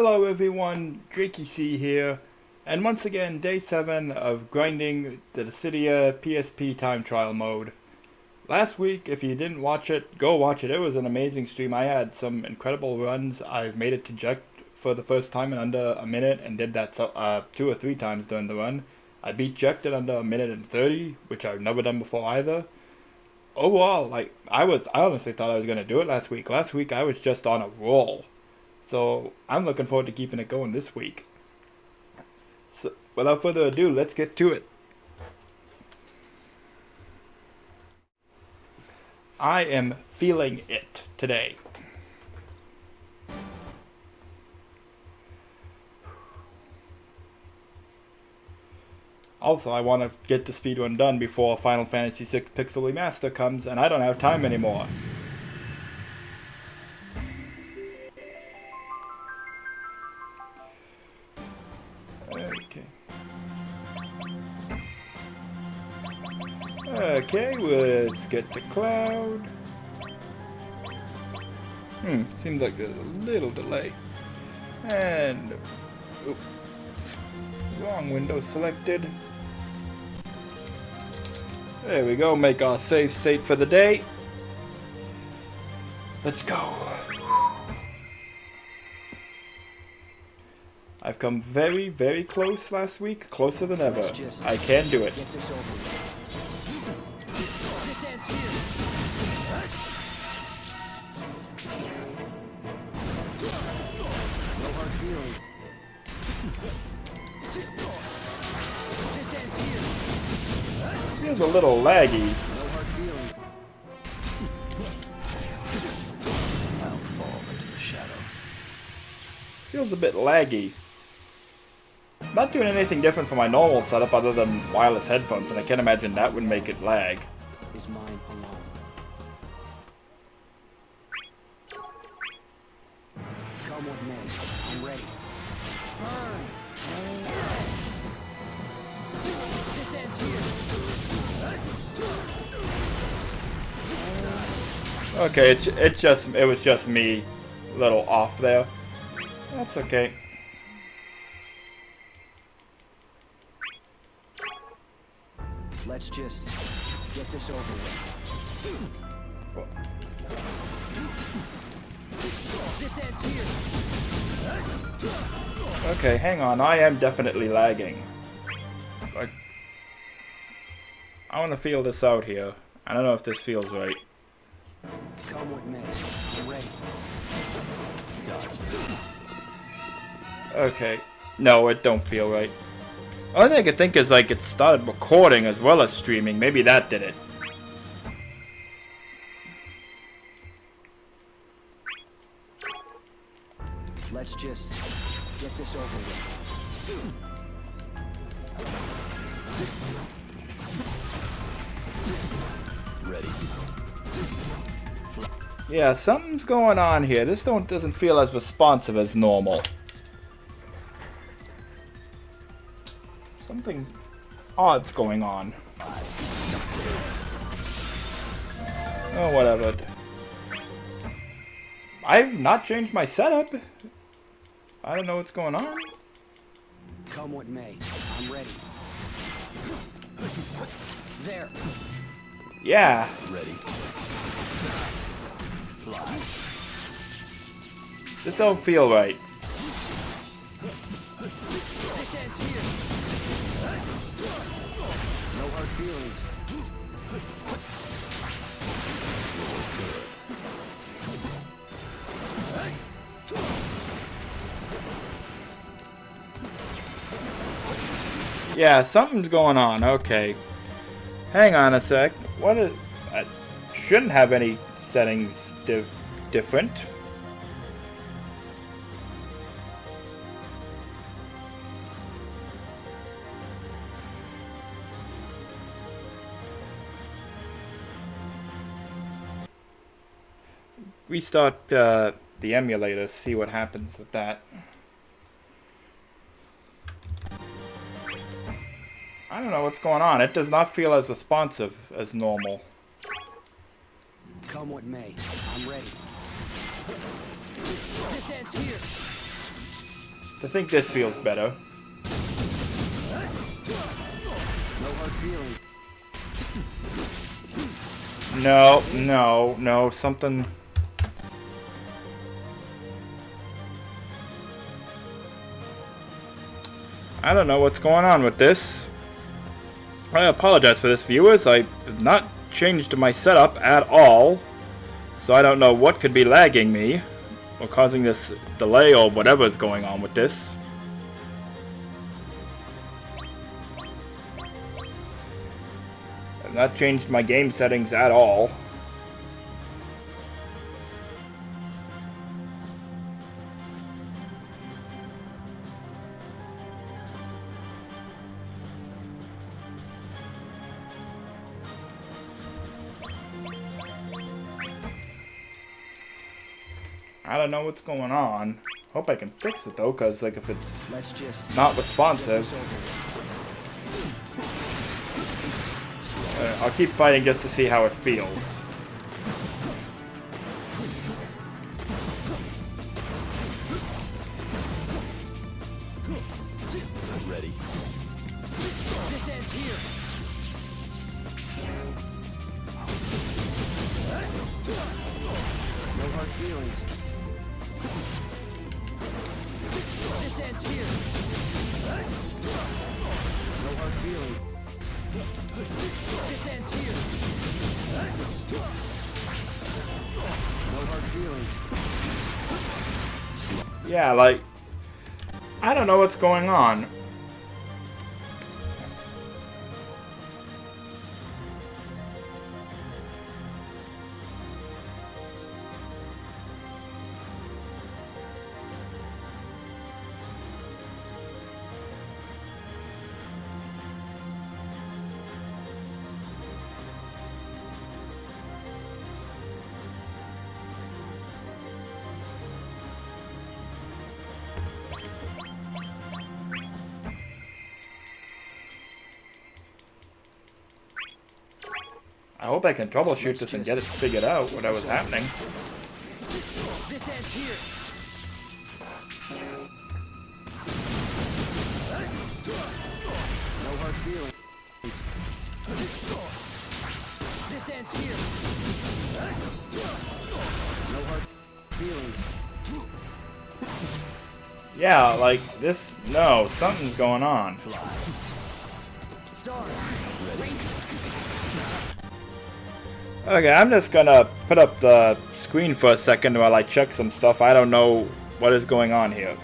Hello everyone, Drakey here, and once again day 7 of grinding the Dissidia PSP time trial mode. Last week, if you didn't watch it, go watch it. It was an amazing stream. I had some incredible runs. I've made it to Ject for the first time in under a minute and did that 2 or 3 times during the run. I beat Ject in under a minute and 30, which I've never done before either. Overall, I honestly thought I was going to do it last week. Last week I was just on a roll. So I'm looking forward to keeping it going this week. So without further ado, let's get to it. I am feeling it today. Also, I want to get the speedrun done before Final Fantasy VI Pixel Remaster comes, and I don't have time anymore. Okay, let's get to Cloud. Seems like there's a little delay. And oops, wrong window selected. There we go, make our save state for the day. Let's go. I've come very, very close last week, closer than ever. I can do it. Feels a little laggy. I'll fall into the shadow. Feels a bit laggy. Not doing anything different from my normal setup other than wireless headphones, and I can't imagine that would make it lag. Is mine alone? Come with me. I'm ready. Burn. This ends here. Okay, it was just me a little off there. That's okay. Let's just get this over with. This ends here. Okay, hang on. I am definitely lagging. I want to feel this out here. I don't know if this feels right. Come with me. I'm ready. Okay. No, it don't feel right. Only thing I could think is it started recording as well as streaming. Maybe that did it. Let's just get this over with. Ready. Yeah, something's going on here. This doesn't feel as responsive as normal. Something odd's going on. Oh, whatever. I've not changed my setup. I don't know what's going on. Come with me. I'm ready. There. Yeah. Ready. Fly. This don't feel right. This ends here. No hard feelings. Yeah, something's going on. Okay. Hang on a sec. What is... I shouldn't have any settings different. Restart the emulator, see what happens with that. I don't know what's going on. It does not feel as responsive as normal. Come with me. I'm ready. This ends here. I think this feels better. No hard feelings. No, no, no, something... I don't know what's going on with this. I apologize for this, viewers. I have not changed my setup at all. So I don't know what could be lagging me or causing this delay or whatever is going on with this. I've not changed my game settings at all. I don't know what's going on. Hope I can fix it though, cause like if Let's just it's not responsive, I'll keep fighting just to see how it feels. ready. This ends here. No hard feelings. This ends here. No hard feelings. This ends here. No hard feelings. Yeah, like, I don't know what's going on. I hope I can troubleshoot this and get it figured out what was happening. This ends here. No hard feelings. This ends here. No hard feelings. Yeah, like this. No, something's going on. Start. Ready. Okay, I'm just gonna put up the screen for a second while I check some stuff. I don't know what is going on here.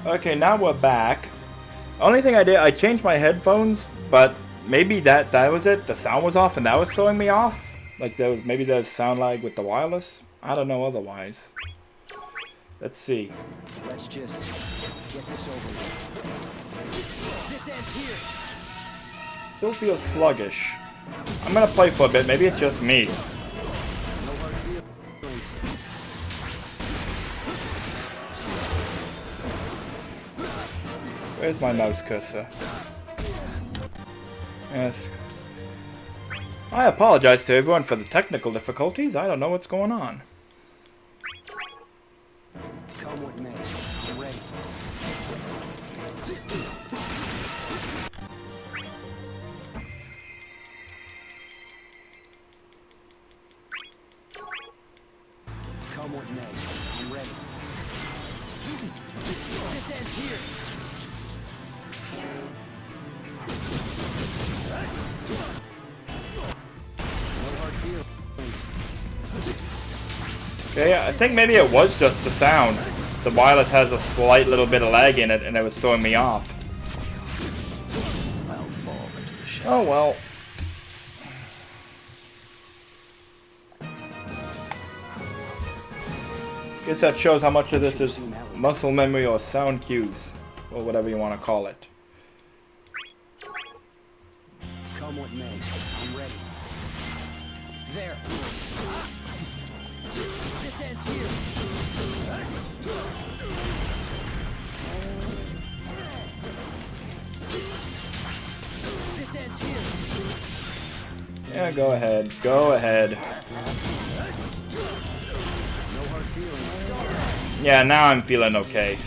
Okay, now we're back. Only thing I did, I changed my headphones, but maybe that was it. The sound was off and that was throwing me off. Like there was, maybe there's sound lag with the wireless. I don't know otherwise. Let's see. Let's just get this over with. This ends here. Still feels sluggish. I'm gonna play for a bit, maybe it's just me. No hard feelings. Where's my mouse cursor? Yes. I apologize to everyone for the technical difficulties. I don't know what's going on. Come with me. I'm ready. Come with me. I'm ready. This ends here. No hard feelings. Okay, I think maybe it was just the sound. The wireless has a slight little bit of lag in it, and it was throwing me off. I'll fall into the shadow. Oh well. Guess that shows how much of this is muscle memory or sound cues, or whatever you want to call it. Come what may, I'm ready. There. This ends here. This ends here. Yeah, go ahead. Go ahead. No hard feelings. Yeah, now I'm feeling okay.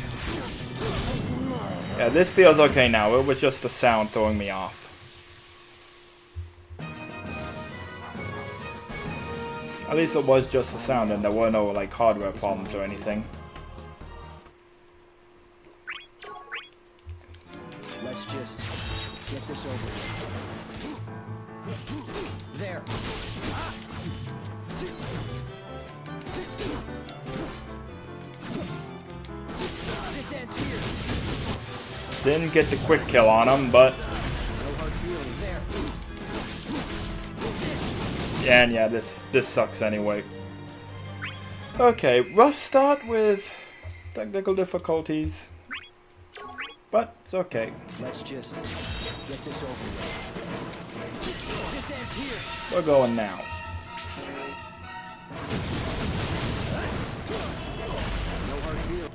Yeah, this feels okay now. It was just the sound throwing me off. At least it was just the sound and there were no like hardware problems or anything. Let's just get this over with. There. This ends here. Didn't get the quick kill on him, but No hard feelings. There. yeah, and yeah, this sucks anyway. Okay, rough start with technical difficulties, but it's okay. Let's just get this over with. This ends here. We're going now. No hard feelings.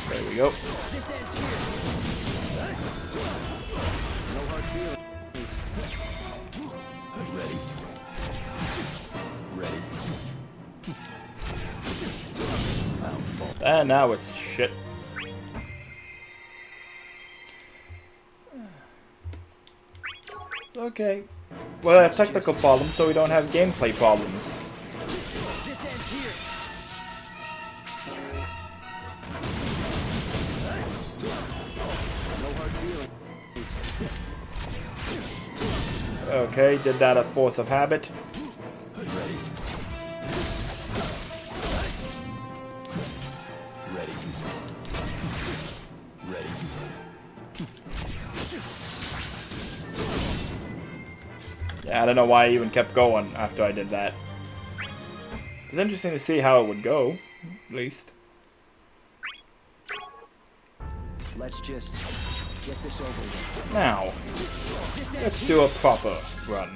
There we go. This ends here. No hard feelings. Ready. Ready. And now it's shit. Okay. Well, I have technical problems, so we don't have gameplay problems. This ends here. No hard feelings. Okay, did that at force of habit. Ready. Ready. Ready. Yeah, I don't know why I even kept going after I did that. It's interesting to see how it would go, at least. Let's just get this over with. Now, let's do a proper run.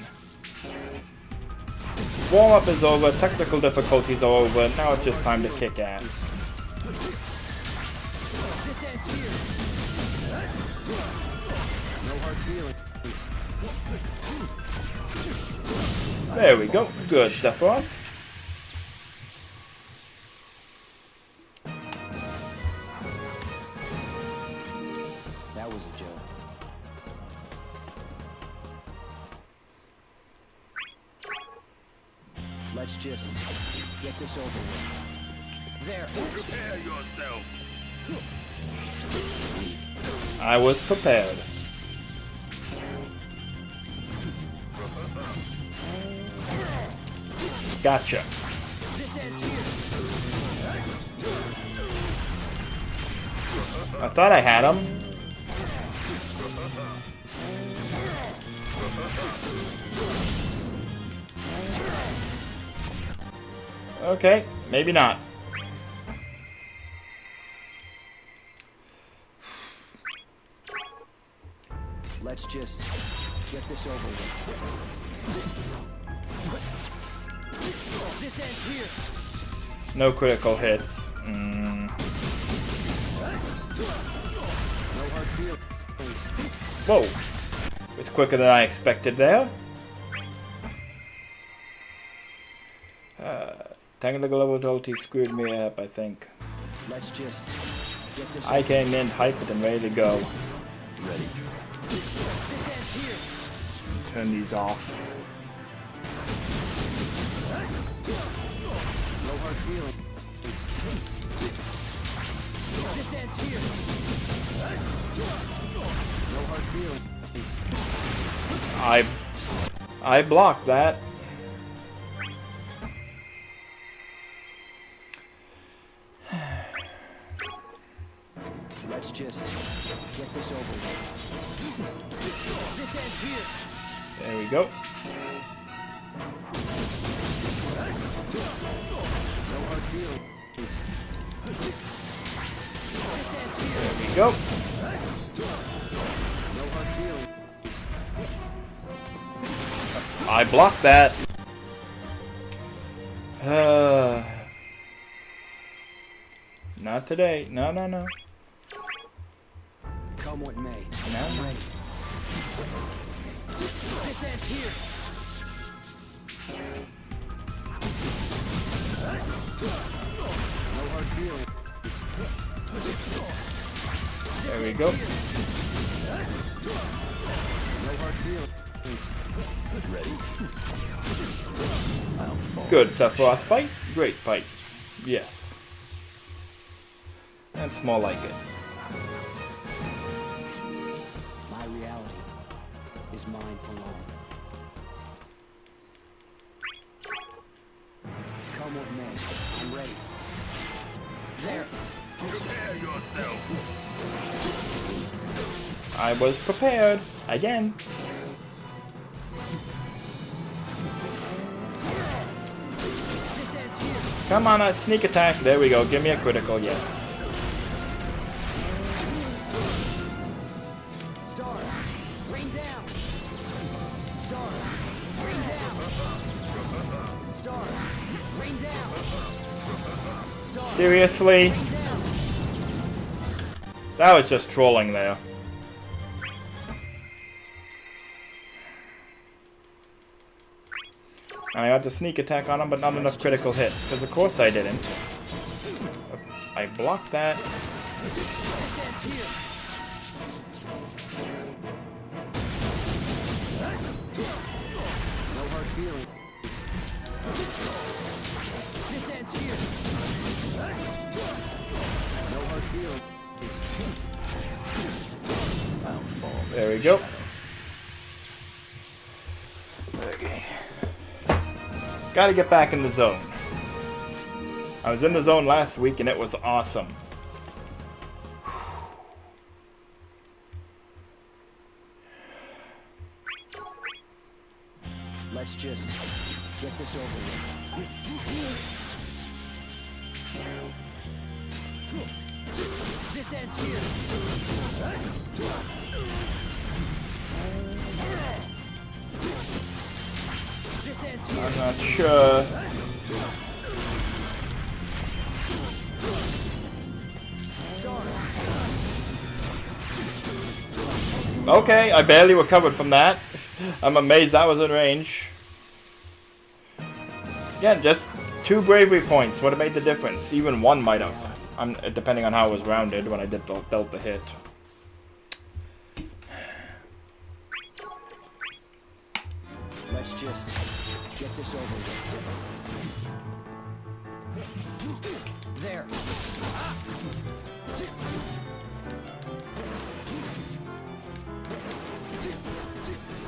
Warm-up is over, technical difficulties are over, now it's just time to kick ass. This ends here. No hard feelings. There we go. Good, Sephiroth. That was a joke. Let's just get this over with. There. Prepare yourself. I was prepared. Gotcha. This ends here. I thought I had him. Okay, maybe not. Let's just get this over with. This ends here. No critical hits. No hard feelings. Whoa. It's quicker than I expected there. Technical difficulty screwed me up, I think. Let's just get this I came in hyped and ready to go. ready. This ends here. Turn these off. No hard feelings. ends here. No hard feelings. I blocked that. Let's just get this over with. This ends here. There we go. No hard feelings. There we go. No hard feelings. I blocked that. Not today. No, no, no. Come what may. No. I'm ready. This ends here. No hard feelings. There we go. No hard feelings. Good Sephiroth fight. Great fight. Yes. That's more like it. My reality is mine alone. Come what may. I'm ready. There. Prepare yourself. I was prepared. Again. This ends here. Come on, a sneak attack. There we go. Give me a critical. Yes. Star. Rain down. Star. Rain down. Star. Rain down. Star. Seriously? Rain down. That was just trolling there. I got the sneak attack on him, but not enough critical hits. Because of course I didn't. I blocked that. This ends here. No hard feelings. This ends here. No hard feelings. There we go. Okay. Gotta get back in the zone. I was in the zone last week and it was awesome. Let's just get this over with. This ends here. This ends here. I'm not sure. Okay, I barely recovered from that. I'm amazed that was in range. Again, just 2 bravery points would have made the difference. Even 1 might have. Depending on how it was rounded when I dealt the hit. Let's just get this over with. There.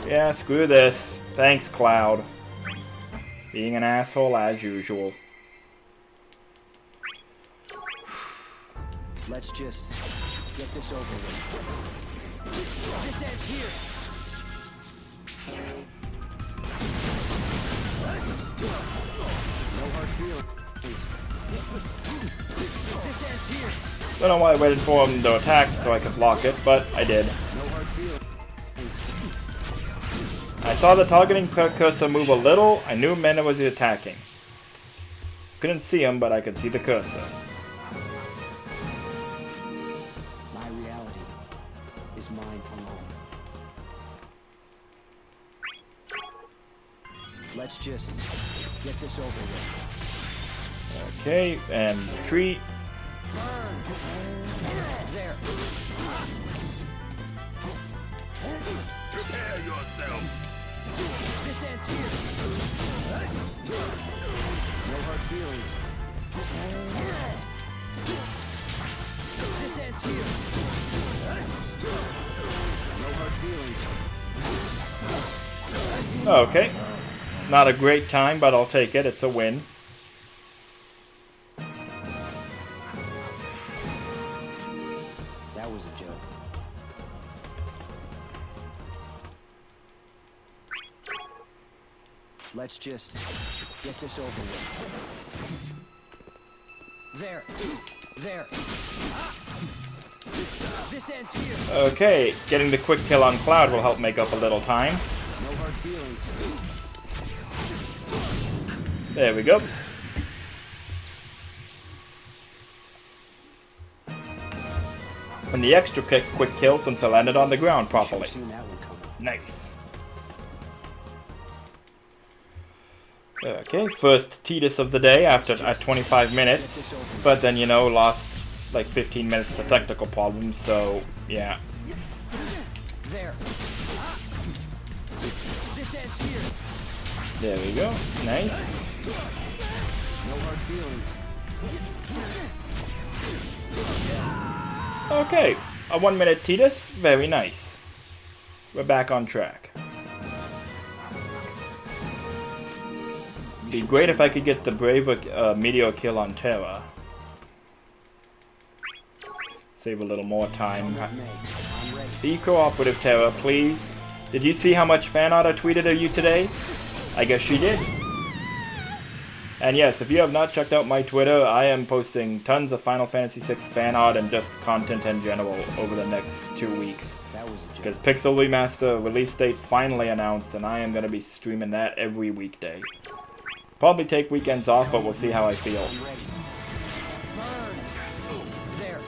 Yeah, screw this. Thanks, Cloud. Being an asshole as usual. Let's just get this over with. This ends here. No hard feelings. This ends here. Don't know why I waited for him to attack so I could block it, but I did. No hard feelings. I saw the targeting cursor move a little. I knew Mena was attacking. Couldn't see him, but I could see the cursor. My reality is mine alone. Let's just get this over with. Okay, and retreat. There. Prepare yourself. This ends here. No hard feelings. This Okay. Not a great time, but I'll take it. It's a win. That was a joke. Let's just get this over with. There. There. This ends here. Okay, getting the quick kill on Cloud will help make up a little time. No hard feelings. There we go. And the extra quick kill since I landed on the ground properly. Seen that one coming. Nice. Okay, first Tidus of the day after at 25 minutes. But then, you know, lost like 15 minutes to technical problems, so yeah. There. This ends here. There we go. Nice. No hard feelings. Okay, a 1 minute Tidus, very nice. We're back on track. Be great if I could get the braver meteor kill on Terra. Save a little more time. I'm ready. Be cooperative, Terra, please. Did you see how much fan art I tweeted of you today? I guess she did. And yes, if you have not checked out my Twitter, I am posting tons of Final Fantasy VI fan art and just content in general over the next 2 weeks. That was a joke. Because Pixel Remaster release date finally announced, and I am going to be streaming that every weekday. Probably take weekends off, but we'll see how I feel. I'm ready. Burn. There.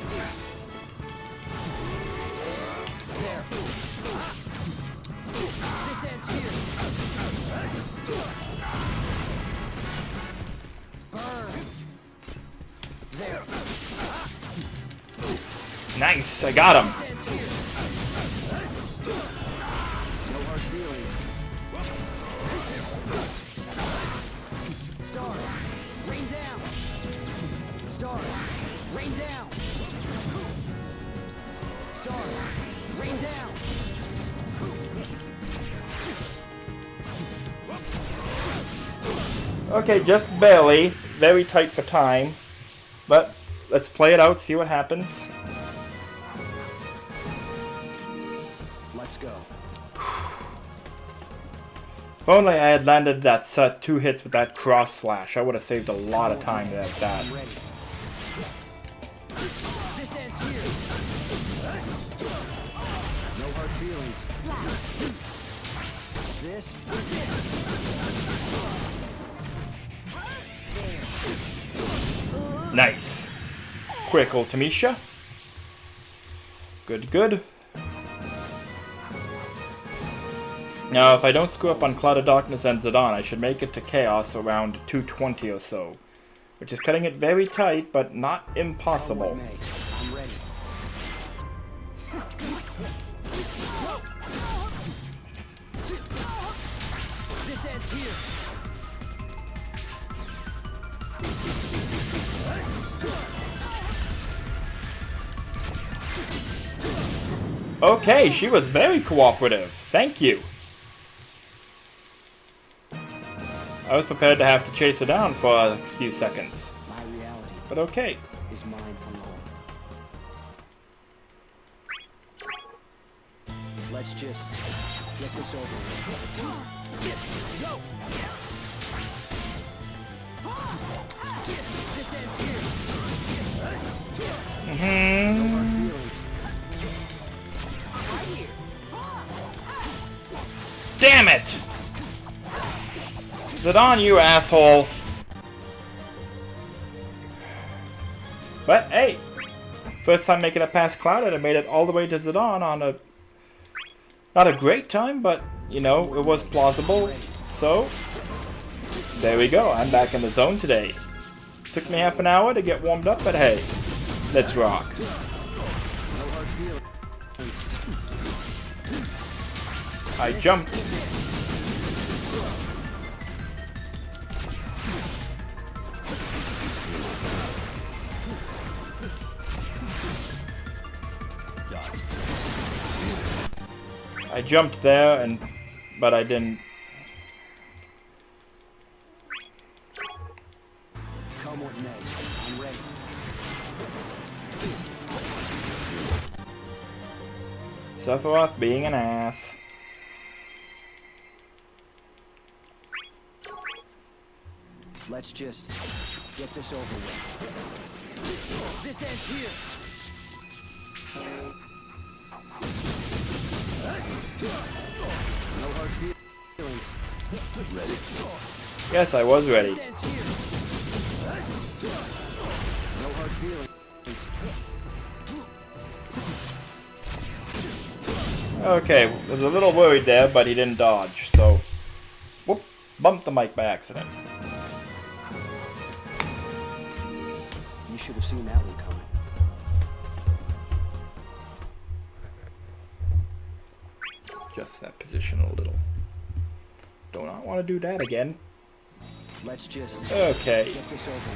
There. This ends here. Burn. There. Nice, I got him. This ends here. No hard feelings. Star, rain down. Star, rain down. Star, rain down. Okay, just barely. Very tight for time. But let's play it out, see what happens. Let's go. If only I had landed that set 2 hits with that cross slash, I would have saved a lot of time with that. I'm ready. This ends here. No hard feelings. This is it. Nice. Quick Ultimisha. Good, good. Now, if I don't screw up on Cloud of Darkness and Zidane, I should make it to Chaos around 220 or so. Which is cutting it very tight, but not impossible. May. I'm ready. This ends here. Okay, she was very cooperative. Thank you. I was prepared to have to chase her down for a few seconds. My reality But okay. is mine alone. Let's just get this over with. Go! This ends here. No hard feelings. Damn it! Zidane, you asshole! But hey, first time making it past Cloud, and I made it all the way to Zidane on a not a great time, but you know it was plausible. So there we go. I'm back in the zone today. Took me half an hour to get warmed up, but hey, let's rock. No hard feelings. I jumped. I jumped there, but I didn't Sephiroth being an ass. Let's just get this over with. This ends here. No hard feelings. Ready? Yes, I was ready. This ends here. No hard feelings. Okay, was a little worried there, but he didn't dodge, so... Whoop! Bumped the mic by accident. You should have seen that one coming. Adjust that position a little. Do not want to do that again. Let's just Okay. get this over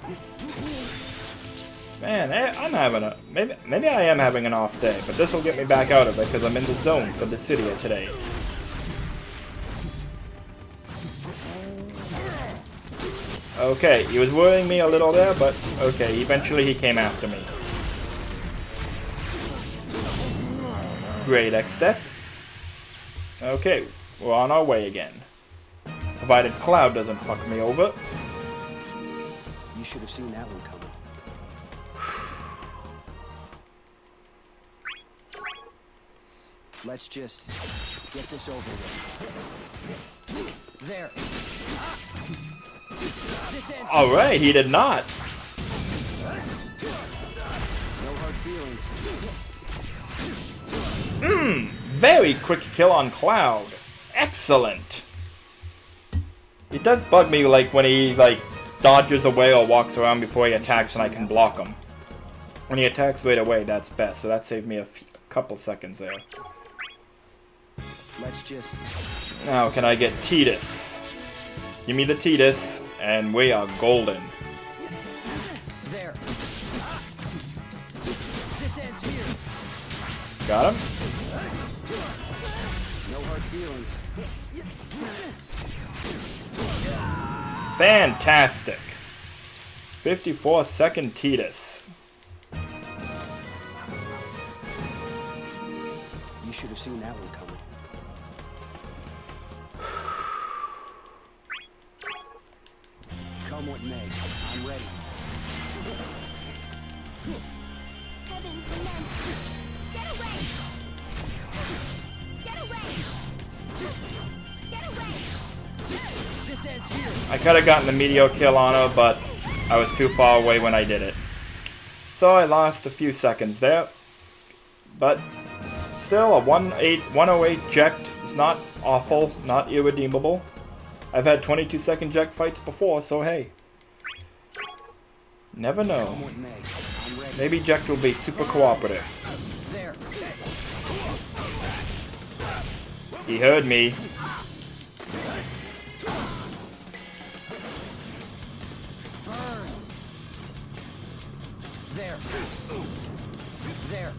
with. Man, I'm having a... Maybe I am having an off day, but this will get me back out of it because I'm in the zone for Dissidia today. Okay, he was worrying me a little there, but okay, eventually he came after me. Great X-Step. Okay, we're on our way again. Provided Cloud doesn't fuck me over. You should have seen that one coming. Let's just get this over with. There. Alright, he did not. No hard feelings. Very quick kill on Cloud. Excellent. It does bug me like when he like dodges away or walks around before he attacks and I can block him. When he attacks right away, that's best. So that saved me a couple seconds there. Let's just... Now, can I get Tidus? Give me the Tidus, and we are golden. There. This ends here. Got him? No hard feelings. Fantastic. 54-second Tidus. You should have seen that one coming. Come what may, I'm ready. Heavens and men! Get away! Get away! Get away! This ends here. I could have gotten the meteor kill on her, but I was too far away when I did it. So I lost a few seconds there. But still, a 108 ject is not awful, not irredeemable. I've had 22-second ject fights before, so hey. Never know. Come what may, I'm ready. Maybe ject will be super cooperative. There. He heard me. Burn. There. There.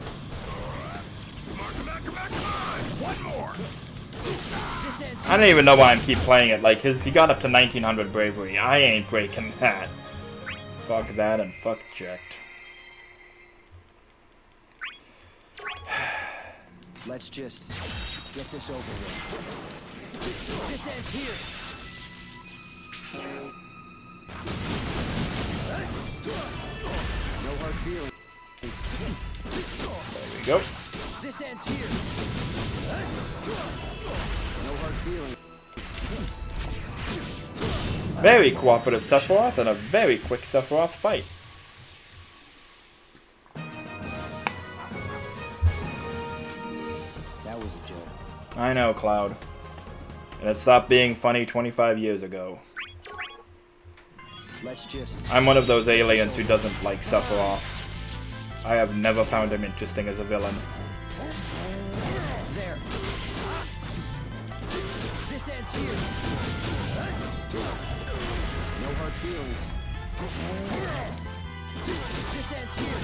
Come on. One more. This ends I don't even know why I keep playing it. Like, he got up to 1900 bravery. I ain't breaking that. Fuck that and fuck ject. Let's just get this over with. This ends here. No hard feelings. There we go. This ends here. No hard feelings. Very cooperative Sephiroth and a very quick Sephiroth fight. That was a joke. I know, Cloud. And it stopped being funny 25 years ago. Let's just... I'm one of those aliens who doesn't like Sephiroth. I have never found him interesting as a villain. There. This ends here. No hard feelings. This ends here.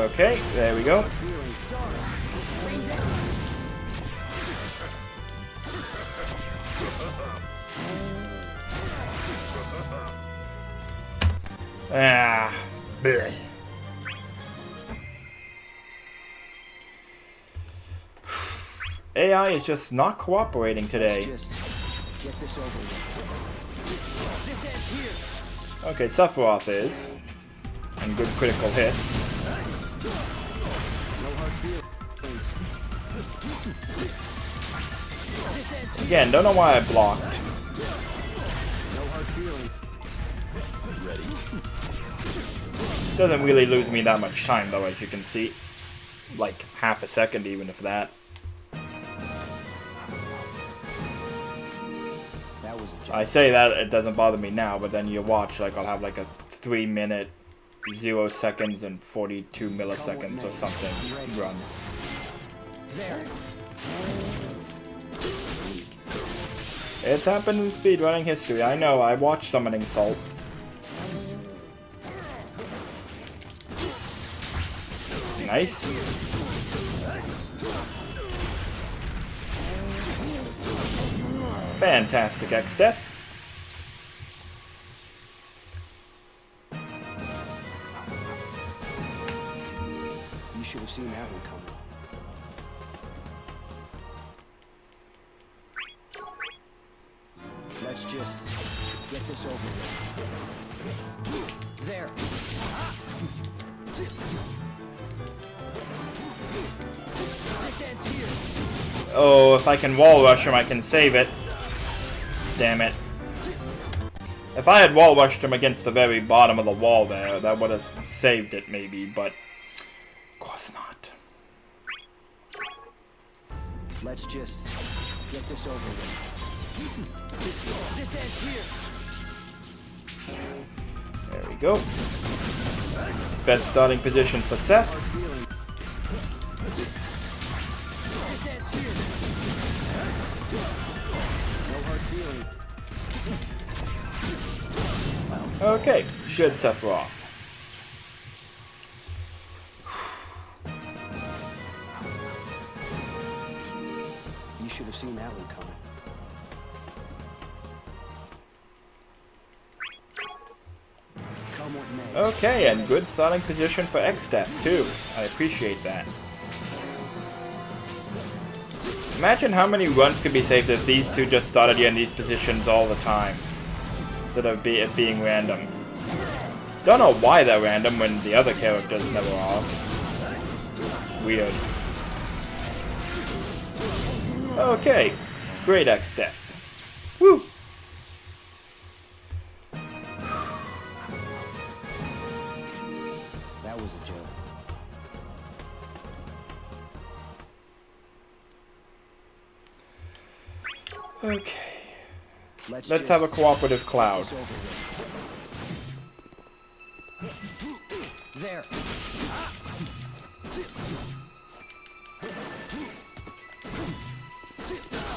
Okay, there we go. Feelings. Start. Ah, bleh. AI is just not cooperating today. Just get this over with. This ends here. Okay, Sephiroth is. And good critical hits. No hard feelings. This ends here. Again, don't know why I blocked. No hard feelings. Ready? Doesn't really lose me that much time though, as you can see. Like half a second even, if that. That was a joke. I say that it doesn't bother me now, but then you watch, like I'll have like a 3 minute, 0 seconds and 42 milliseconds or something run. There. It's happened in speedrunning history. I know, I watched Summoning Salt. Nice. Fantastic X-Death. You should have seen that one coming. Let's just get this over with. There. This ends here. Oh, if I can wall rush him, I can save it. Damn it. If I had wall rushed him against the very bottom of the wall there, that would have saved it maybe, but of course not. Let's just get this over with. This ends here. There we go. Best starting position for Seth. Hard feeling. This ends here. No hard feeling. Okay, good Sephiroth. You should have seen that one coming. Come what may. Okay, and good starting position for X-Step too. I appreciate that. Imagine how many runs could be saved if these two just started you in these positions all the time, instead of it being random. Don't know why they're random when the other characters never are. Weird. Okay, great X-Step. Woo! That was a joke. Okay, Let's let's have a cooperative cloud. this over with. There.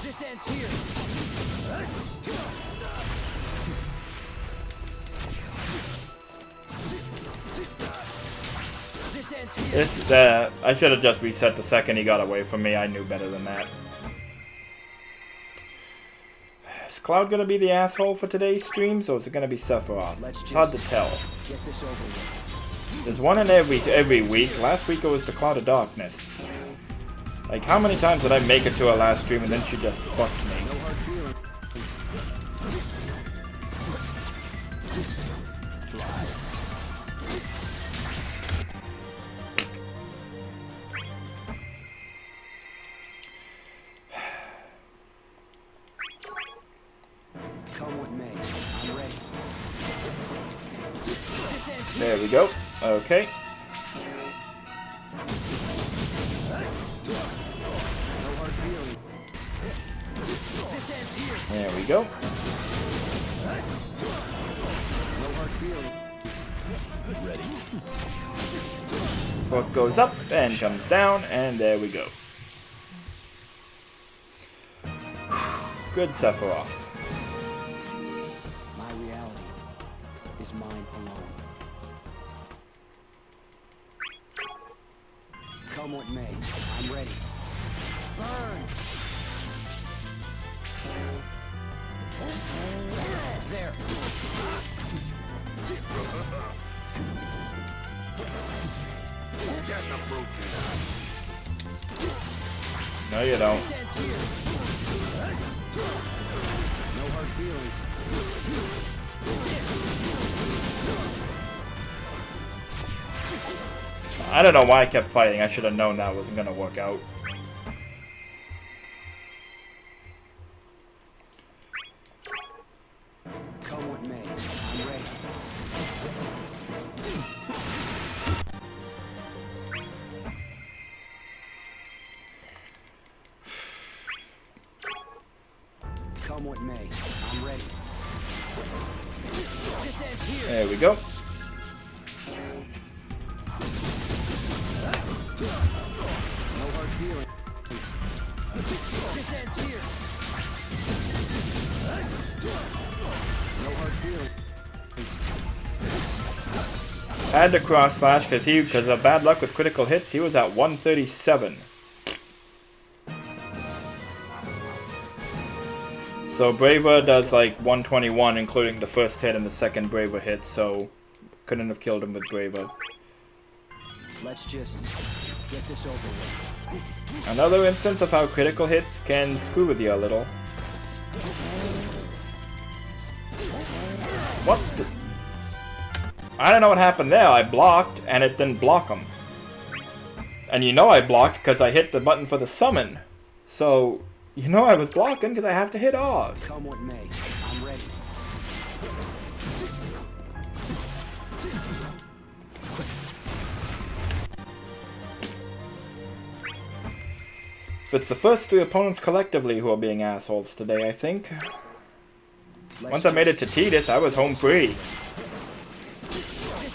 This ends here. This ends here. It's I should have just reset the second he got away from me. I knew better than that. Is Cloud gonna be the asshole for today's streams, or is it gonna be Sephiroth? It's hard to tell. Get this over with. There's one in every week. Last week it was the Cloud of Darkness. Like, how many times did I make it to her last stream and then she just fucked me? No hard feeling. Fly. Come what may. I'm ready. This ends here. There we go. Okay. No hard feeling. This ends here. There we go. No hard feeling. Ready. Book goes up and comes down, and there we go. Good Sephiroth. My reality is mine alone. Come what may, I'm ready. Burn! There. Get the fruit. No, you don't. This ends here. No hard feelings. I don't know why I kept fighting. I should have known that wasn't gonna work out. Come with me. I'm ready. Come with me. I'm ready. This ends here. There we go. No hard feelings. This ends here. No hard feelings. I had to cross slash because of bad luck with critical hits. He was at 137. So Braver does like 121, including the first hit and the second Braver hit. So couldn't have killed him with Braver. Let's just get this over with. Another instance of how critical hits can screw with you a little. What the? I don't know what happened there. I blocked and it didn't block him. And you know I blocked because I hit the button for the summon. So, you know I was blocking because I have to hit R. Come with me. I'm ready. It's the first three opponents collectively who are being assholes today, I think. Once I made it to Tidus, I was home free.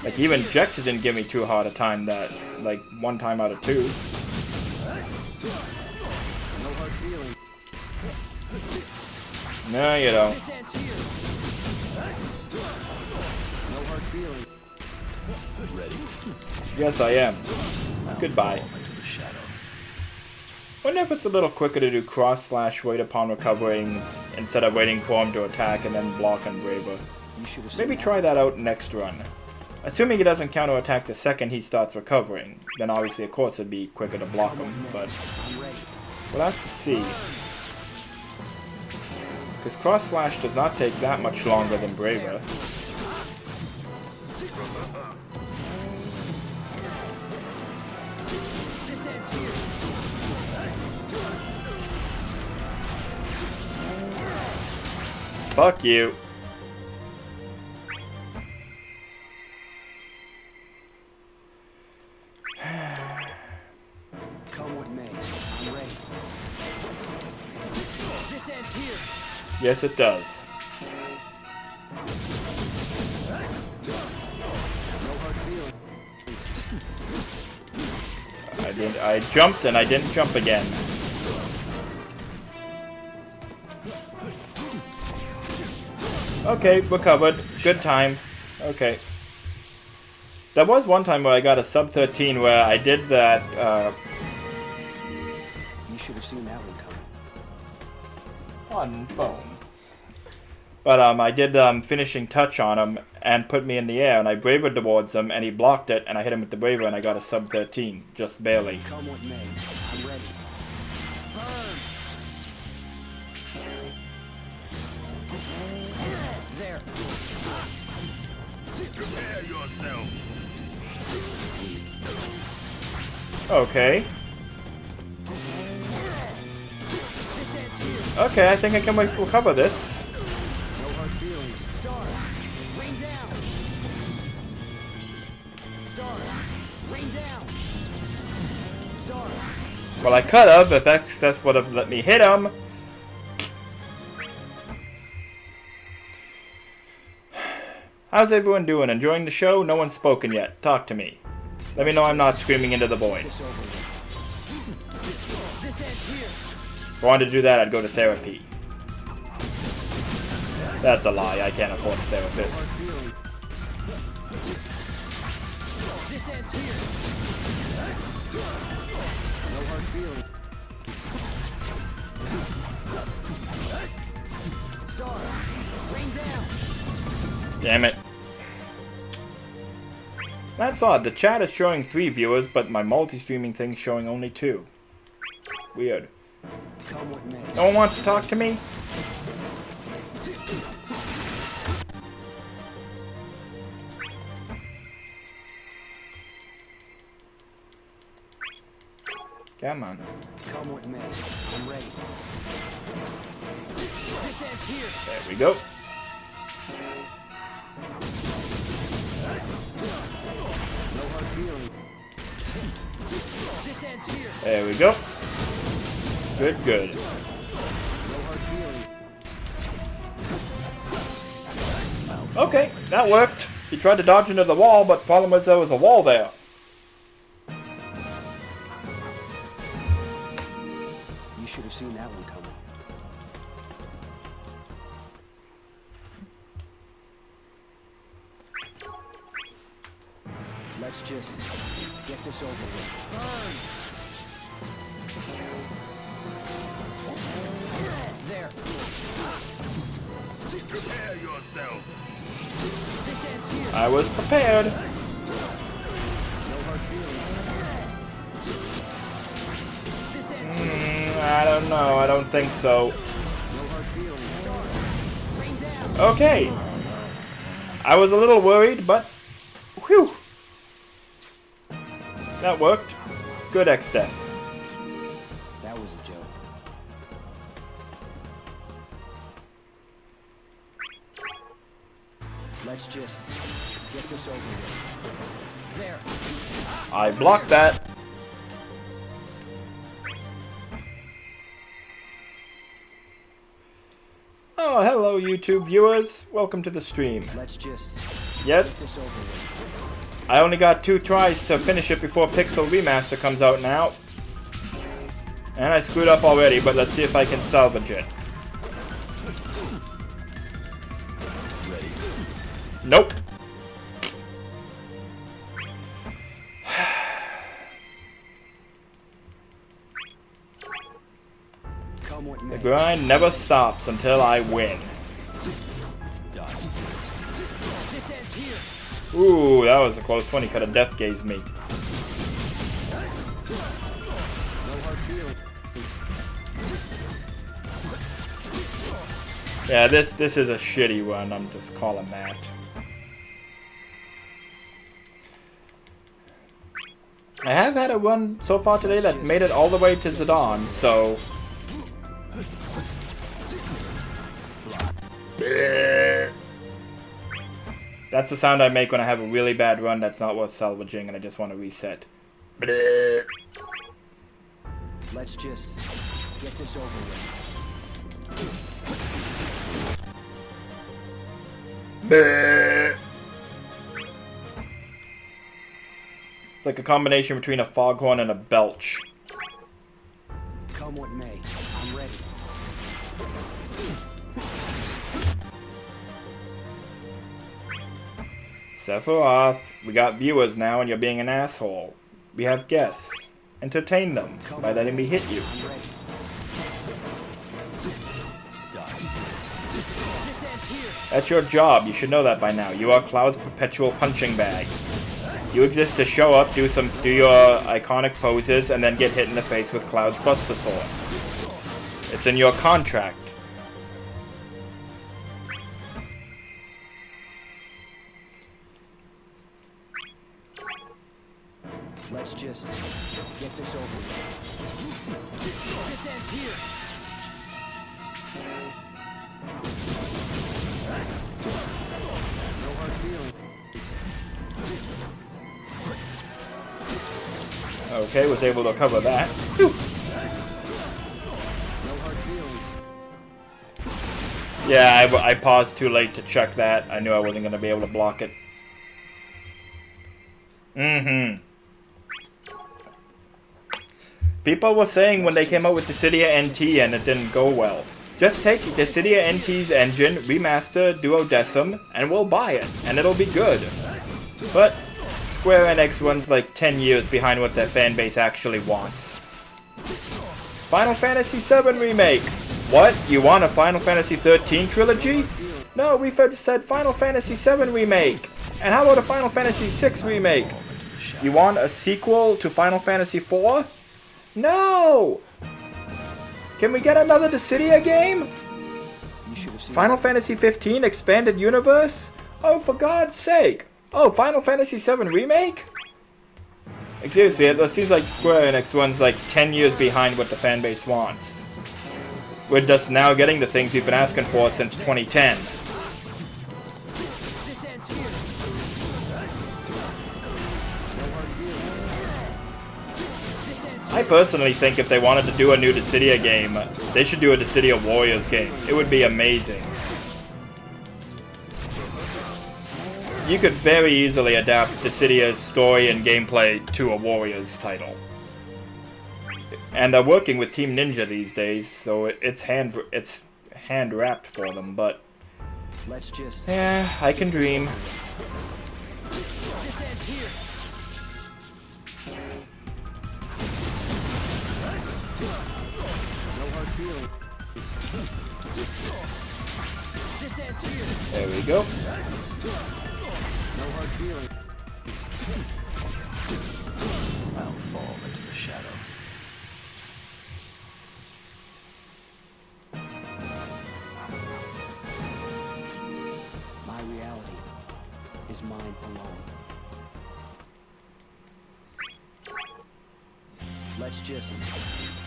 Like, even Jex didn't give me too hard a time that, like, one time out of two. No hard feelings. No, you don't. This ends here. No hard feelings. Yes, I am. Goodbye. Wonder if it's a little quicker to do cross slash wait upon recovering instead of waiting for him to attack and then block on Braver. You should have Maybe try that out next run. Assuming he doesn't counterattack the second he starts recovering, then obviously of course it'd be quicker to block him, but we'll have to see. Because cross slash does not take that much longer than Braver. This ends here. Fuck you. Come with me. I'm ready. This ends here. Yes, it does. No hard feelings. I jumped and I didn't jump again. Okay, recovered. Good time. Okay. There was one time where I got a sub 13 where I did that, You should have seen that one coming. on phone. But, I did, finishing touch on him and put me in the air and I bravered towards him and he blocked it and I hit him with the braver and I got a sub 13. Just barely. Come with me. I'm ready. Burn. There. Prepare yourself. Okay. This ends here. Okay, I think I can recover this. No hard feelings. Star. Rain down. Star. Rain down. Star. Well, I could have, if that's would have let me hit him. How's everyone doing? Enjoying the show? No one's spoken yet. Talk to me. Let me know I'm not screaming into the void. This over with. This ends here. If I wanted to do that, I'd go to therapy. That's a lie. I can't afford a therapist. Hard feelings. This ends here. No hard feelings. Star. Rain down. Damn it. That's odd. The chat is showing 3 viewers, but my multi-streaming thing's showing only 2. Weird. Come with me. No one wants to talk to me? Come on. Come with me. I'm ready. This ends here. There we go. No hard feeling. This ends here. There we go. Good, good. No hard feeling. Okay, that worked. He tried to dodge into the wall, but problem was there was a wall there. You should have seen that one coming. Let's just get this over with. There. Prepare yourself. This ends here. I was prepared. No hard feelings. This ends here. I don't know. I don't think so. No hard feelings. Rain down. Okay. I was a little worried, but whew. That worked. Good X-Death. That was a joke. Let's just get this over with. There. I blocked that. Oh, hello YouTube viewers. Welcome to the stream. Let's just Yep, get this over with. I only got 2 tries to finish it before Pixel Remaster comes out now. And I screwed up already, but let's see if I can salvage it. Nope. Come with The me. grind never stops until I win. This ends here. Ooh, that was a close one. He could have death gazed me. No hard feelings. Yeah, this is a shitty one. I'm just calling that. I have had a run so far today that made it all the way to Zidane, so... That's the sound I make when I have a really bad run that's not worth salvaging and I just want to reset. Let's just get this over with. It's like a combination between a foghorn and a belch. Come with me. I'm ready. Sephiroth, we got viewers now and you're being an asshole. We have guests. Entertain them by letting me hit you. I'm ready. This ends here. That's your job, you should know that by now. You are Cloud's perpetual punching bag. You exist to show up, do your iconic poses, and then get hit in the face with Cloud's Buster Sword. It's in your contract. Let's just get this over with. This ends here. No hard feelings. Okay, was able to cover that. Whew. No hard feelings. Yeah, I paused too late to check that. I knew I wasn't going to be able to block it. People were saying when they came out with Dissidia NT and it didn't go well. Just take Dissidia NT's engine, remaster Duodecim, and we'll buy it, and it'll be good. But Square Enix runs like 10 years behind what their fanbase actually wants. Final Fantasy VII Remake! What? You want a Final Fantasy 13 trilogy? No, we said Final Fantasy VII Remake! And how about a Final Fantasy VI Remake? You want a sequel to Final Fantasy IV? No! Can we get another Dissidia game? You should have seen Final Fantasy 15 Expanded Universe? Oh, for God's sake! Oh, Final Fantasy 7 Remake? Like, seriously, it seems like Square Enix runs like 10 years behind what the fanbase wants. We're just now getting the things we've been asking for since 2010. This ends here. I personally think if they wanted to do a new Dissidia game, they should do a Dissidia Warriors game. It would be amazing. You could very easily adapt Dissidia's story and gameplay to a Warriors title. And they're working with Team Ninja these days, so it's hand wrapped for them, but Let's just. yeah, I can dream. This ends here. No hard feelings. This ends here. There we go. No hard feelings. I'll fall into the shadow. My reality is mine alone. Let's just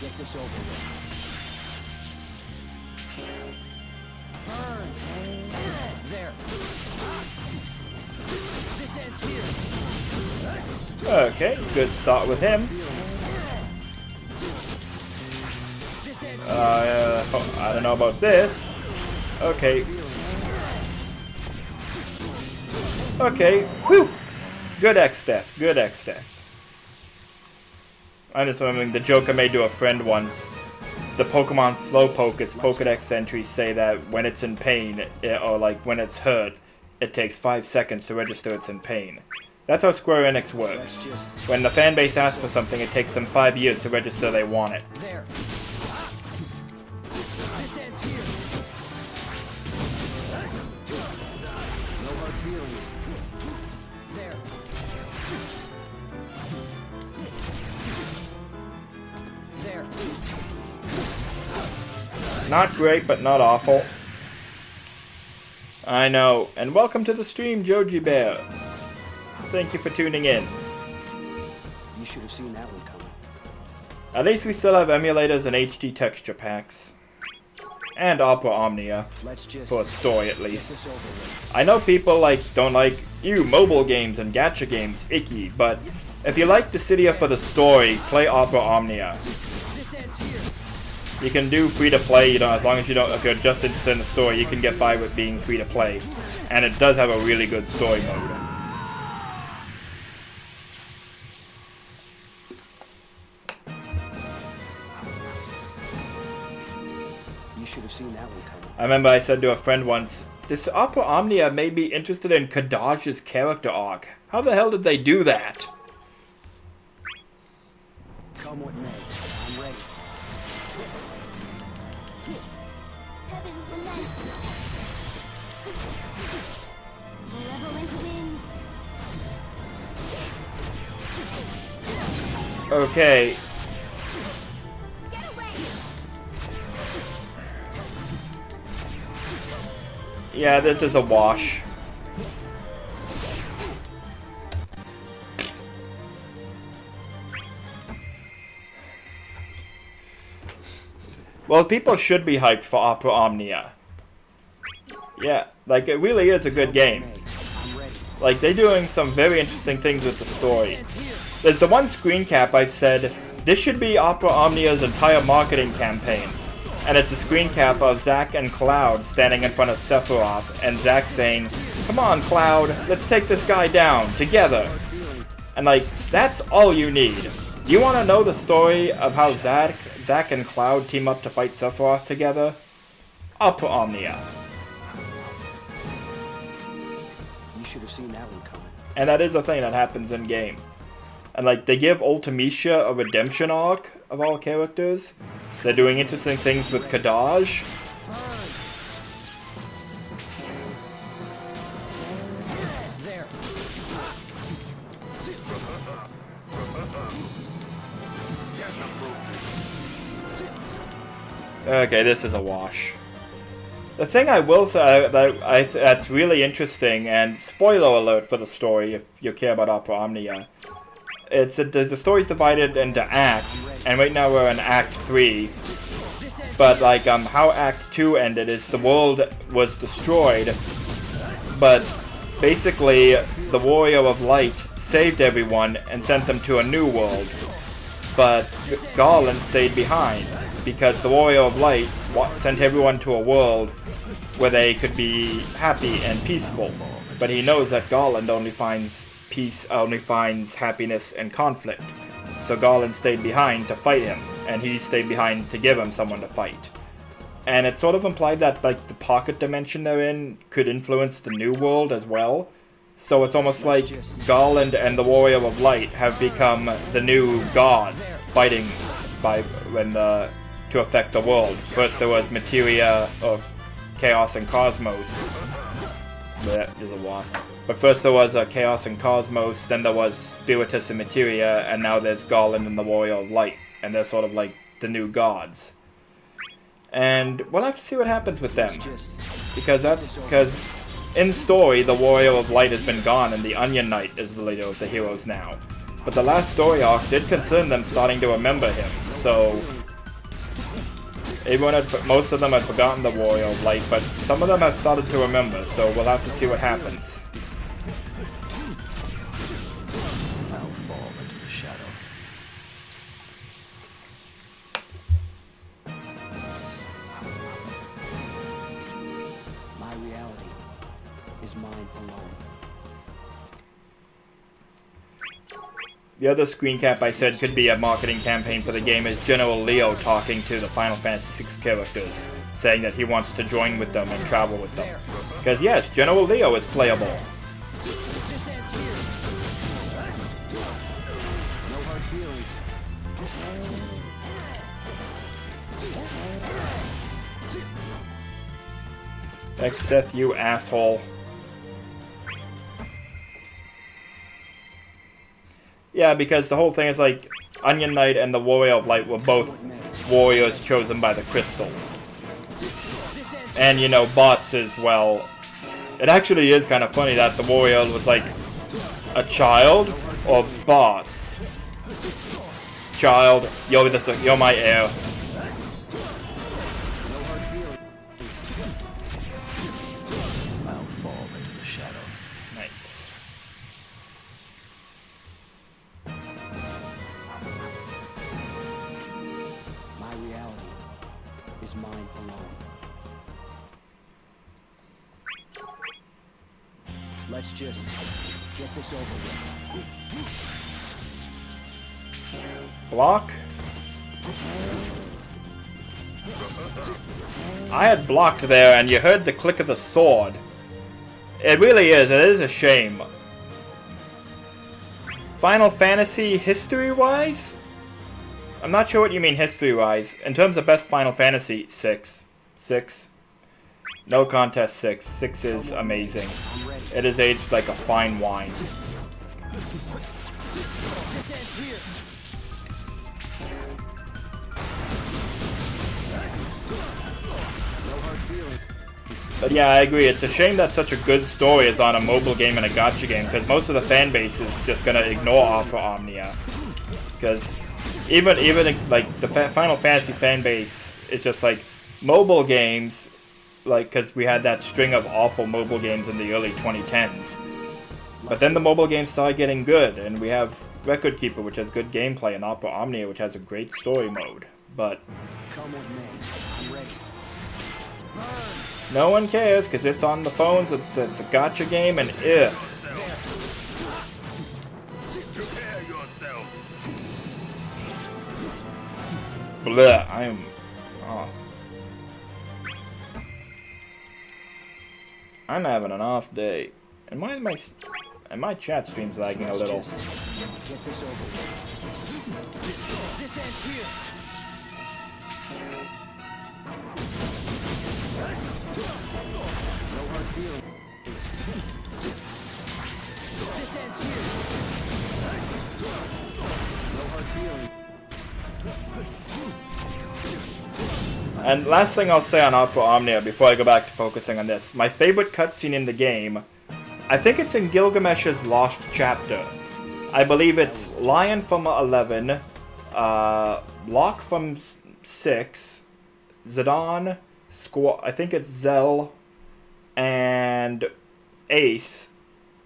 get this over with. Burn! There. This ends here. Okay, good start with him. This ends I don't know about this. Okay. Okay, whew! Good X-Step, good X-Step. I'm just remembering the joke I made to a friend once. The Pokemon Slowpoke, its Pokedex entries say that when it's in pain, or like when it's hurt, it takes 5 seconds to register it's in pain. That's how Square Enix works. When the fanbase asks for something, it takes them 5 years to register they want it. there. This ends here. No hard feelings. There. There. Not great, but not awful. I know. And welcome to the stream, Joji Bear. Thank you for tuning in. You should have seen that one coming. At least we still have emulators and HD texture packs. And Opera Omnia. Let's just For a story, at get least. this over with. I know people don't like mobile games and gacha games, icky, but if you like Dissidia for the story, play Opera Omnia. This ends here. You can do free to play, as long as if you're just interested in the story, you can get by with being free to play. And it does have a really good story mode. You should have seen that one coming. I remember I said to a friend once, this Opera Omnia made me interested in Kadaj's character arc. How the hell did they do that? Come what may. I'm ready. Heavens lament. Malevolent winds. Okay, Get away! yeah, this is a wash. Well, people should be hyped for Opera Omnia. Yeah, like, it really is a good game. I'm ready. Like, they're doing some very interesting things with the story. There's the one screen cap I've said, this should be Opera Omnia's entire marketing campaign. And it's a screen cap of Zack and Cloud standing in front of Sephiroth, and Zack saying, come on, Cloud, let's take this guy down, together. And like, that's all you need. You want to know the story of how Zack and Cloud team up to fight Sephiroth together? Opera Omnia. You should have seen that one coming. And that is a thing that happens in game. And like, they give Ultimecia a redemption arc of all characters. They're doing interesting things with Kadaj. There. Okay, this is a wash. The thing I will say that's really interesting, and spoiler alert for the story if you care about Opera Omnia, it's that the story's divided into acts, and right now we're in Act 3. But like how Act 2 ended is the world was destroyed, but basically the Warrior of Light saved everyone and sent them to a new world. But Garland stayed behind because the Warrior of Light sent everyone to a world where they could be happy and peaceful. But he knows that Garland only finds peace, only finds happiness and conflict. So Garland stayed behind to fight him, and he stayed behind to give him someone to fight. And it sort of implied that like the pocket dimension they're in could influence the new world as well. So it's almost like Garland and the Warrior of Light have become the new gods fighting to affect the world. First there was Materia of Chaos and Cosmos. There's a lot. But first there was Chaos and Cosmos, then there was Spiritus and Materia, and now there's Garland and the Warrior of Light. And they're sort of like the new gods. And we'll have to see what happens with them. Because in story, the Warrior of Light has been gone and the Onion Knight is the leader of the heroes now. But the last story arc did concern them starting to remember him, so most of them had forgotten the Warrior of Light, but some of them have started to remember, so we'll have to see what happens. I'll fall into the shadow. My reality is mine alone. The other screen cap I said could be a marketing campaign for the game is General Leo talking to the Final Fantasy VI characters, saying that he wants to join with them and travel with them. Because yes, General Leo is playable. No hard feelings. X-Death, you asshole. Yeah, because the whole thing is like, Onion Knight and the Warrior of Light were both warriors chosen by the crystals. And, you know, bots as well. It actually is kind of funny that the warrior was like a child or bots. Child, you're my heir. I'll fall into the shadow. Nice. My reality is mine alone. Let's just get this over with. Block? I had blocked there and you heard the click of the sword. It really is, it is a shame. Final Fantasy history-wise? I'm not sure what you mean history-wise. In terms of best Final Fantasy, 6. 6. No contest, 6. 6 is amazing. It is aged like a fine wine. But yeah, I agree. It's a shame that such a good story is on a mobile game and a gacha game, because most of the fan base is just gonna ignore Opera Omnia. Because even like the Final Fantasy fan base is just like mobile games, like because we had that string of awful mobile games in the early 2010s. But then the mobile games started getting good, and we have Record Keeper, which has good gameplay, and Opera Omnia, which has a great story mode. But Come with me. I'm ready. no one cares because it's on the phones. It's a gacha game, and Prepare yourself. bleh. I am. Oh. I'm having an off day, and my chat stream's lagging a little. Just get this over with. This ends here. No hard feelings. This ends here. No hard feelings. And last thing I'll say on Opera Omnia before I go back to focusing on this. My favorite cutscene in the game, I think it's in Gilgamesh's Lost Chapter. I believe it's Lion from 11, Locke from 6, Zidane, I think it's Zell, and Ace.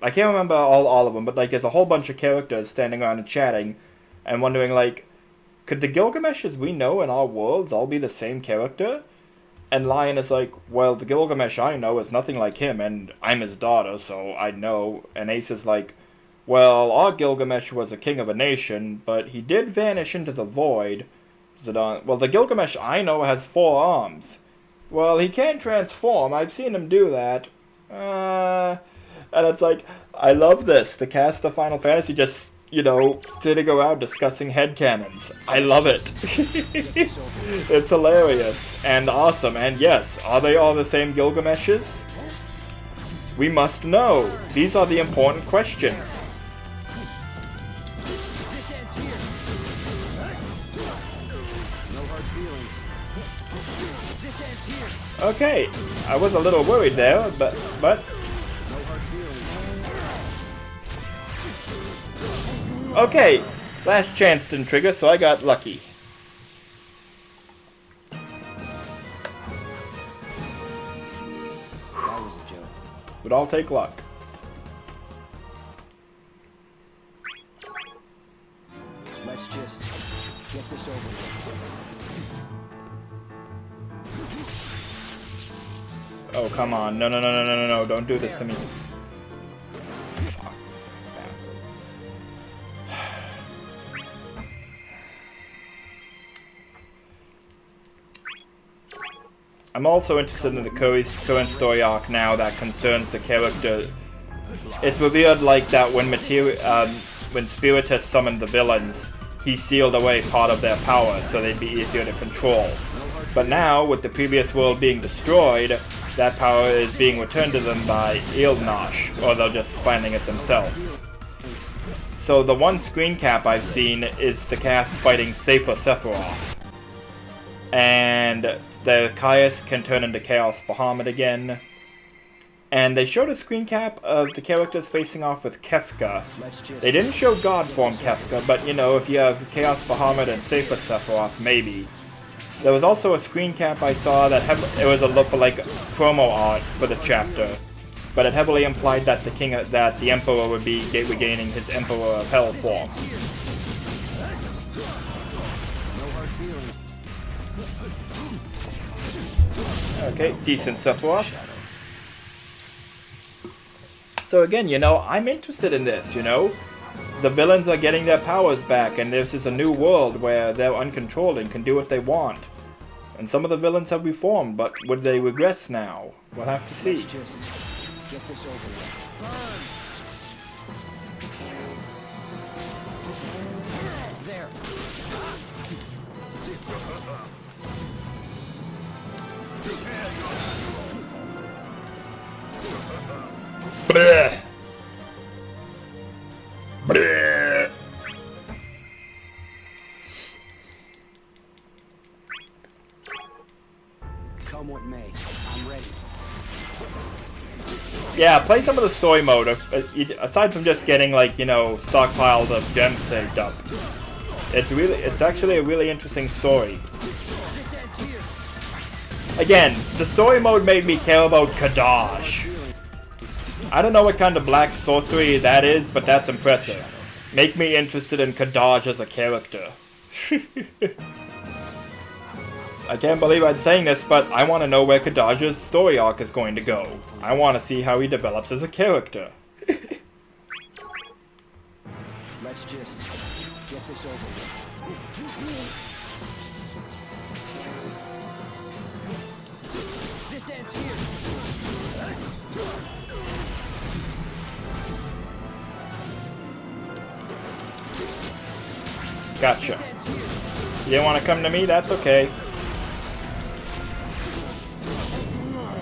I can't remember all of them, but like there's a whole bunch of characters standing around and chatting, and wondering like, could the Gilgameshes we know in our worlds all be the same character? And Lion is like, well, the Gilgamesh I know is nothing like him, and I'm his daughter, so I know. And Ace is like, well, our Gilgamesh was a king of a nation, but he did vanish into the void. Zidane, well, the Gilgamesh I know has 4 arms. Well, he can transform. I've seen him do that. And it's like, I love this. The cast of Final Fantasy just, you know, sitting around discussing headcanons. I love it. It's hilarious and awesome. And yes, are they all the same Gilgameshes? We must know. These are the important questions. Okay, I was a little worried there, but okay, last chance didn't trigger, so I got lucky. That was a joke. But I'll take luck. Let's just get this over with. Oh, come on. No, don't do this to me. I'm also interested in the current story arc now that concerns the character. It's revealed like that when Spiritus summoned the villains, he sealed away part of their power so they'd be easier to control. But now, with the previous world being destroyed, that power is being returned to them by Ildnosh, or they're just finding it themselves. So the one screen cap I've seen is the cast fighting Safer Sephiroth. And the Caius can turn into Chaos Bahamut again. And they showed a screen cap of the characters facing off with Kefka. They didn't show God form Kefka, but you know, if you have Chaos Bahamut and Safer Sephiroth, maybe. There was also a screen cap I saw that it was a look for like promo art for the chapter, but it heavily implied that the Emperor would be regaining his Emperor of Hell form. Okay, decent Sephiroth. So again, you know, I'm interested in this, you know? The villains are getting their powers back, and this is a new world where they're uncontrolled and can do what they want. And some of the villains have reformed, but would they regress now? We'll have to see. Let's just get this over with. There. Bleh. Bleh. Come what may, I'm ready. Yeah, play some of the story mode, aside from just getting, like, you know, stockpiles of gems saved up. It's actually a really interesting story. Again, the story mode made me care about Kadash. I don't know what kind of black sorcery that is, but that's impressive. Make me interested in Kadash as a character. I can't believe I'm saying this, but I want to know where Kadash's story arc is going to go. I want to see how he develops as a character. Let's just get this over with. This ends here. Gotcha. You didn't want to come to me? That's okay.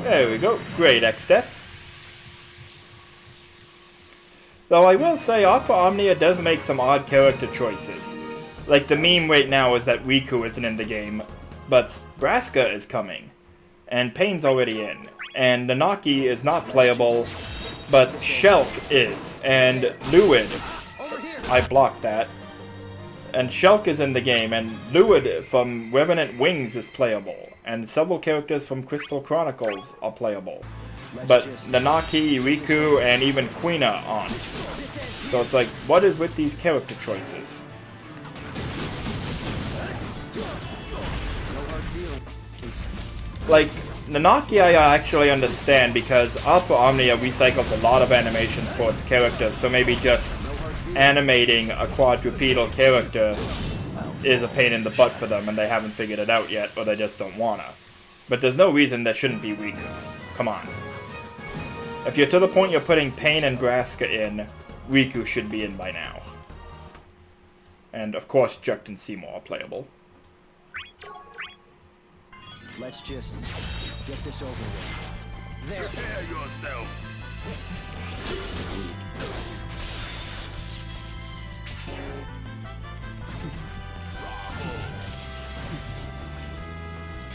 There we go. Great, X-Def. Though I will say, Opera Omnia does make some odd character choices. Like, the meme right now is that Riku isn't in the game. but Braska is coming, and Pain's already in, and Nanaki is not playable, but Shelk is, and Luid, I blocked that, and Shelk is in the game, and Luid from Revenant Wings is playable, and several characters from Crystal Chronicles are playable, but Nanaki, Riku, and even Quina aren't. So it's like, what is with these character choices? Like, Nanaki I actually understand because Alpha Omnia recycles a lot of animations for its characters, so maybe just animating a quadrupedal character is a pain in the butt for them and they haven't figured it out yet, or they just don't wanna. But there's no reason there shouldn't be Riku. Come on. If you're to the point you're putting Pain and Braska in, Riku should be in by now. And of course, Juct and Seymour are playable. Let's just get this over with. There. Prepare yourself.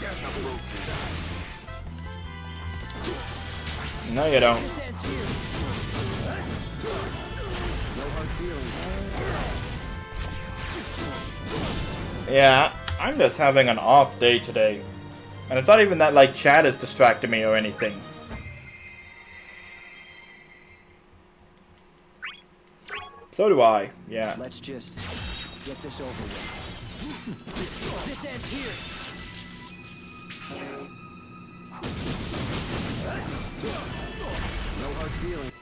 Get approaching. No, you don't. This ends here. No hard feelings. Yeah, I'm just having an off day today. And it's not even that, like, chat is distracting me or anything. So do I, yeah. Let's just get this over with. This ends here. No hard feelings.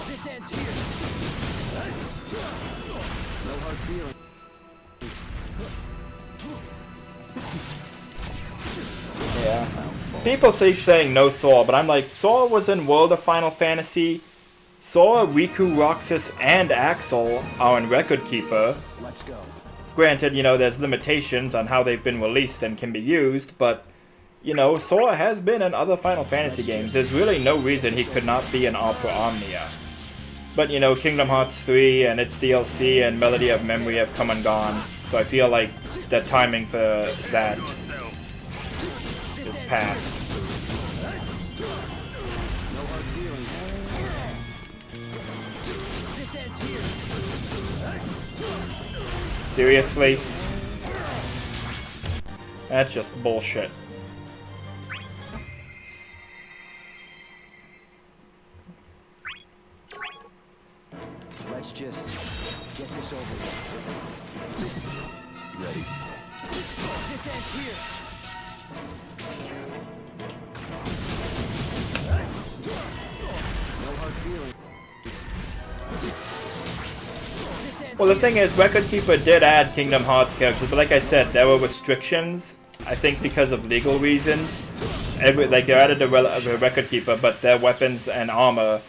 This ends here. No hard feelings. Yeah. People keep saying no Sora, but I'm like, Sora was in World of Final Fantasy. Sora, Riku, Roxas, and Axel are in Record Keeper. Let's go. Granted, you know, there's limitations on how they've been released and can be used, but, you know, Sora has been in other Final Fantasy games. There's really no reason he could not be in Alpha Omnia. But, you know, Kingdom Hearts 3 and its DLC and Melody of Memory have come and gone, so I feel like the timing for that is past. No hard feelings. This ends here. Seriously? That's just bullshit. Let's just get this over with. Ready. This ends here. No hard feelings. This ends Well, the thing is, Record Keeper did add Kingdom Hearts characters, but like I said, there were restrictions. I think because of legal reasons. Like, they added a Record Keeper, but their weapons and armor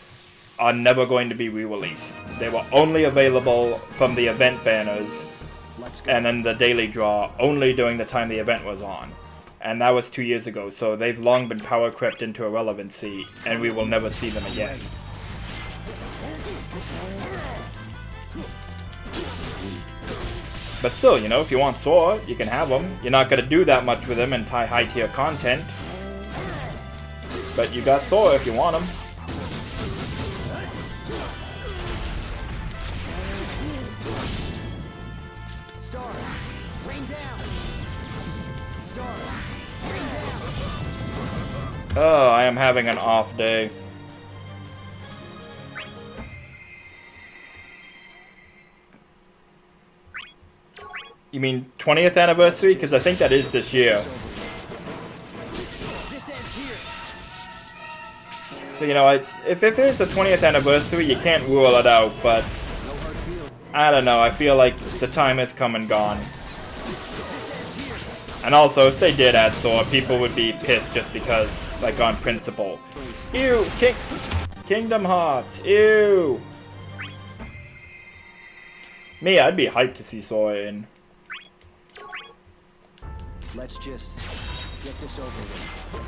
are never going to be re-released. They were only available from the event banners, Let's go. and then the daily draw only during the time the event was on. And that was 2 years ago, so they've long been power crept into irrelevancy, and we will never see them again. But still, you know, if you want Sora, you can have him. You're not going to do that much with him in high-tier content. But you got Sora if you want him. Star, rain down. Star, rain down. Oh, I am having an off day. You mean 20th anniversary? Because I think that is this year. This ends here. So, you know, if it is the 20th anniversary, you can't rule it out, but No hard feelings. I don't know, I feel like the time has come and gone. And also, if they did add Sora, people would be pissed just because, like, on principle. Ew! Kingdom Hearts! Ew! Me, I'd be hyped to see Sora in. Let's just get this over with.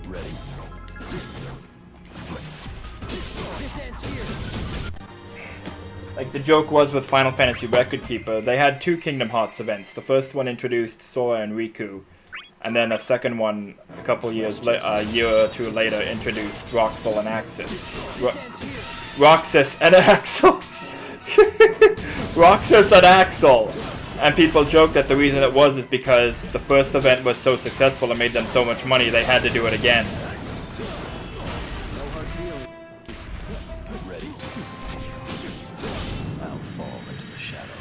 Ready. This ends here. like the joke was with Final Fantasy Record Keeper, they had 2 Kingdom Hearts events. The first one introduced Sora and Riku, and then a second one, a couple years a year or 2 later, introduced Roxas and Axis. Roxas and Axel. Roxas and Axel. And people joke that the reason it was is because the first event was so successful and made them so much money they had to do it again. Ready? I'll fall into the shadow.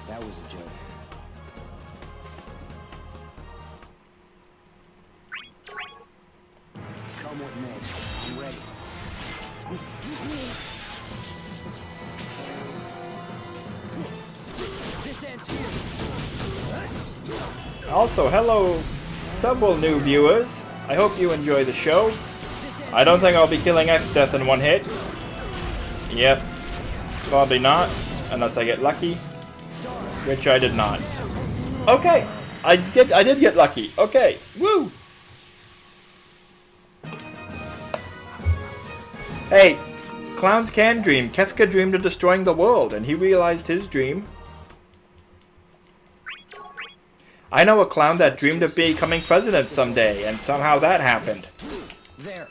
That was a joke. Come with me. I'm ready. This ends here. Also, hello, several new viewers. I hope you enjoy the show. I don't think I'll be killing X-Death in one hit. Yep, probably not, unless I get lucky, which I did not. Okay, I did get lucky. Okay, woo! Hey, clowns can dream. Kefka dreamed of destroying the world, and he realized his dream. I know a clown that dreamed of becoming president someday, and somehow that happened. There.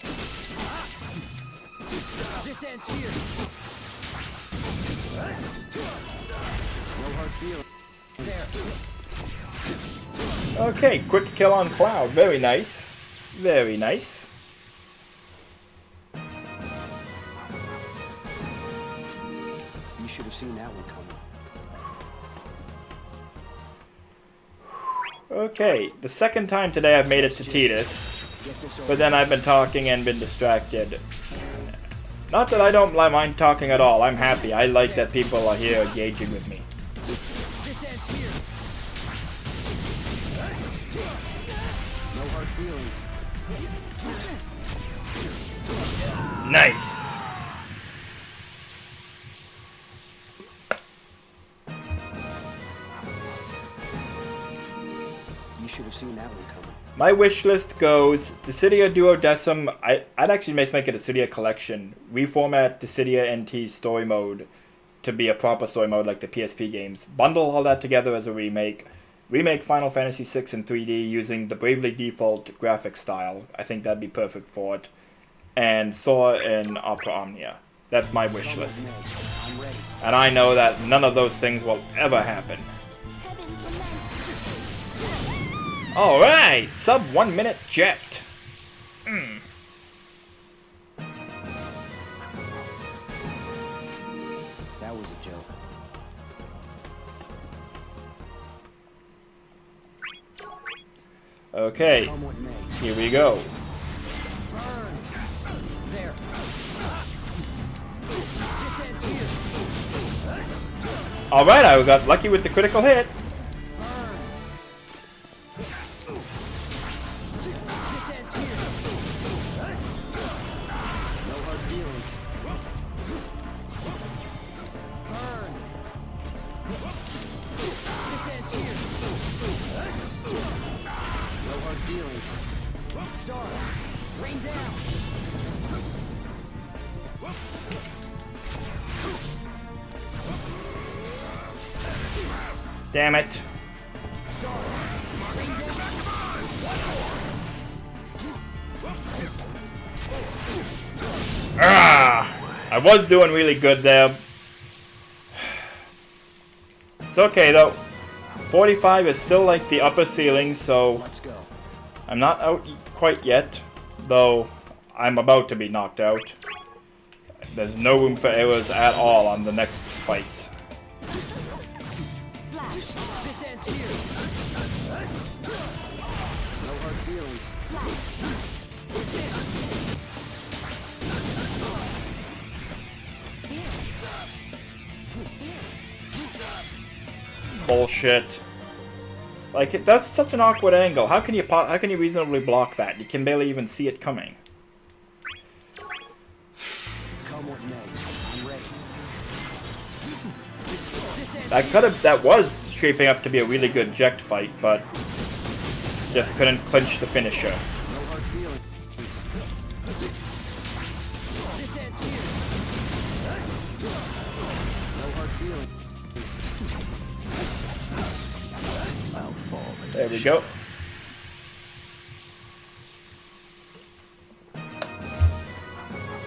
This ends here. No hard feelings. There. Okay, quick kill on Cloud. Very nice. Very nice. You should have seen that one coming. Okay, the second time today I've made it to Titus, Get this over. but then I've been talking and been distracted. Not that I don't mind talking at all. I'm happy. I like that people are here engaging with me. This ends here. No hard feelings. Nice. You should have seen that one coming. My wish list goes Dissidia Duodecim. I'd actually make it a Dissidia collection. Reformat Dissidia NT story mode to be a proper story mode like the PSP games. Bundle all that together as a remake. Remake Final Fantasy VI in 3D using the Bravely Default graphic style. I think that'd be perfect for it. And Sora in Opera Omnia. That's my wish list. I'm ready. And I know that none of those things will ever happen. Heavens lament. Alright, sub 1 minute jet. That was a joke. Okay, Come with me. here we go. Burn. There. This ends here. Alright, I got lucky with the critical hit. Burn. This ends here. No hard feelings. Burn. This ends here. No hard feelings. Star. Rain down. Damn it. I was doing really good there. It's okay though. 45 is still like the upper ceiling, so Let's go. I'm not out quite yet, though I'm about to be knocked out. There's no room for errors at all on the next fights. Slash. This ends here. No hard feelings. Bullshit. Like, that's such an awkward angle. How can you reasonably block that? You can barely even see it coming. Come with me. I'm ready. That was shaping up to be a really good eject fight, but just couldn't clinch the finisher. No There we go.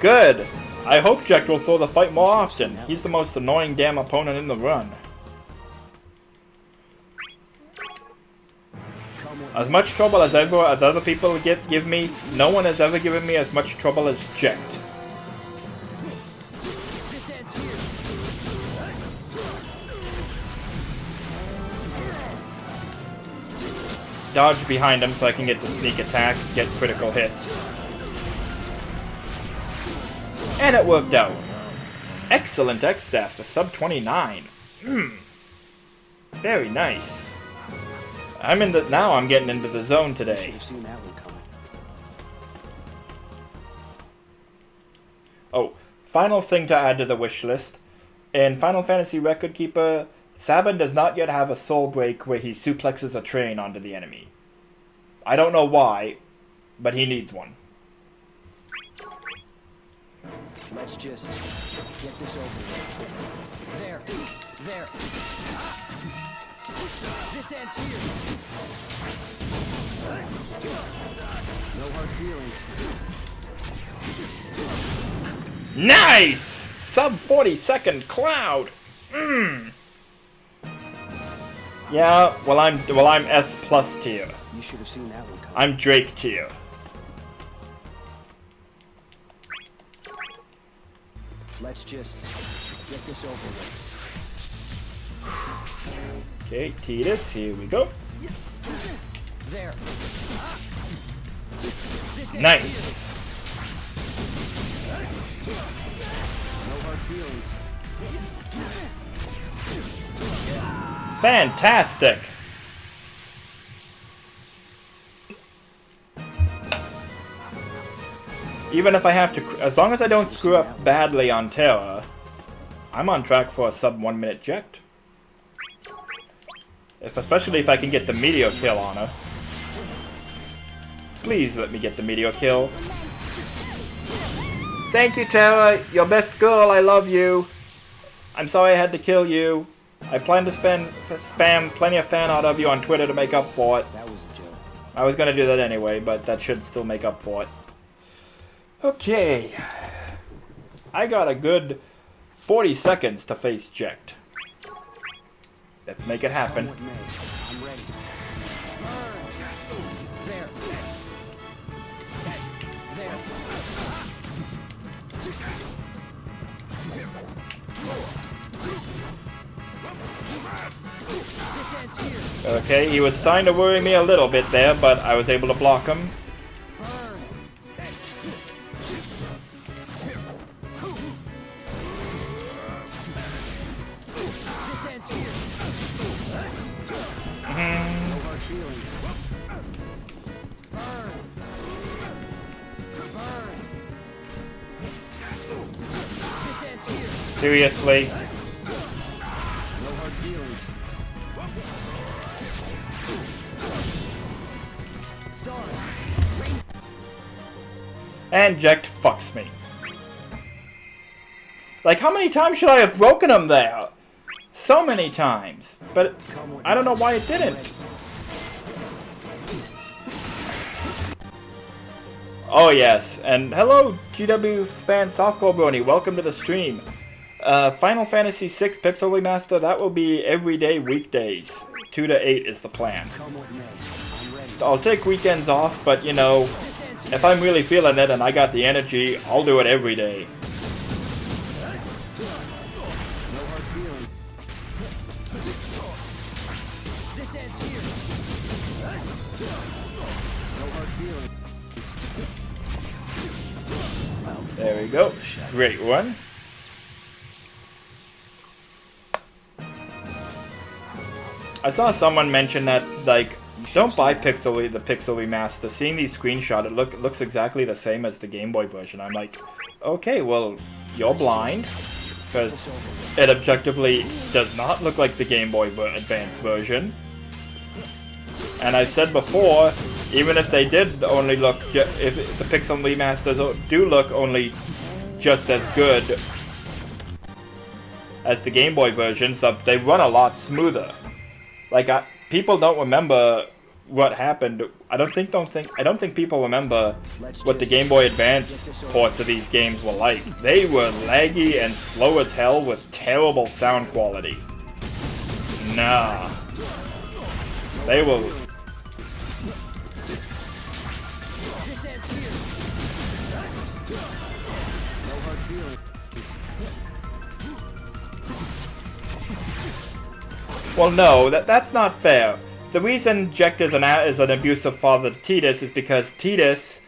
Good! I hope Jack will throw the fight more often. He's the most annoying damn opponent in the run. As much trouble as other people give me, no one has ever given me as much trouble as Jack. Dodge behind him so I can get the sneak attack, get critical hits. And it worked out. Excellent X-Staff for sub 29. Very nice. Now I'm getting into the zone today. Oh, final thing to add to the wish list. In Final Fantasy Record Keeper, Sabin does not yet have a soul break where he suplexes a train onto the enemy. I don't know why, but he needs one. Let's just get this over with. There. This ends here. No hard feelings. Nice! Sub 40-second Cloud. Yeah, well I'm S plus tier. You should have seen that one coming. I'm Drake tier. Let's just get this over with. Okay, Tidus, here we go. There. Nice. No hard feelings. Fantastic. Even if I have to, as long as I don't screw up badly on Terra, I'm on track for a sub 1 minute jet. Especially if I can get the meteor kill on her. Please let me get the meteor kill. Thank you, Terra. Your best girl. I love you. I'm sorry I had to kill you. I plan to spam plenty of fan art of you on Twitter to make up for it. That was a joke. I was gonna do that anyway, but that should still make up for it. Okay. I got a good 40 seconds to face Jekt. Let's make it happen. I'm ready. There. Okay, he was starting to worry me a little bit there, but I was able to block him. Seriously? And Jekt fucks me. Like, how many times should I have broken him there? So many times. But I don't know why it didn't. Oh yes, and hello GW fan Softcore Brony, welcome to the stream. Final Fantasy VI Pixel Remaster, that will be every day weekdays. 2 to 8 is the plan. I'll take weekends off, but you know, if I'm really feeling it and I got the energy, I'll do it every day. There we go. Great one. I saw someone mention that, like, don't buy the Pixel Remaster. Seeing these screenshots, it looks exactly the same as the Game Boy version. I'm like, okay, well, you're blind, because it objectively does not look like the Game Boy Advance version. And I've said before, even if they did only look, if the Pixel Remasters do look only just as good as the Game Boy versions, they run a lot smoother. Like, people don't remember what happened. I don't think people remember what the Game Boy Advance ports of these games were like. They were laggy and slow as hell with terrible sound quality. Nah. They were... Well, no, that's not fair. The reason Jekt is an abusive father to Tidus is because Tidus,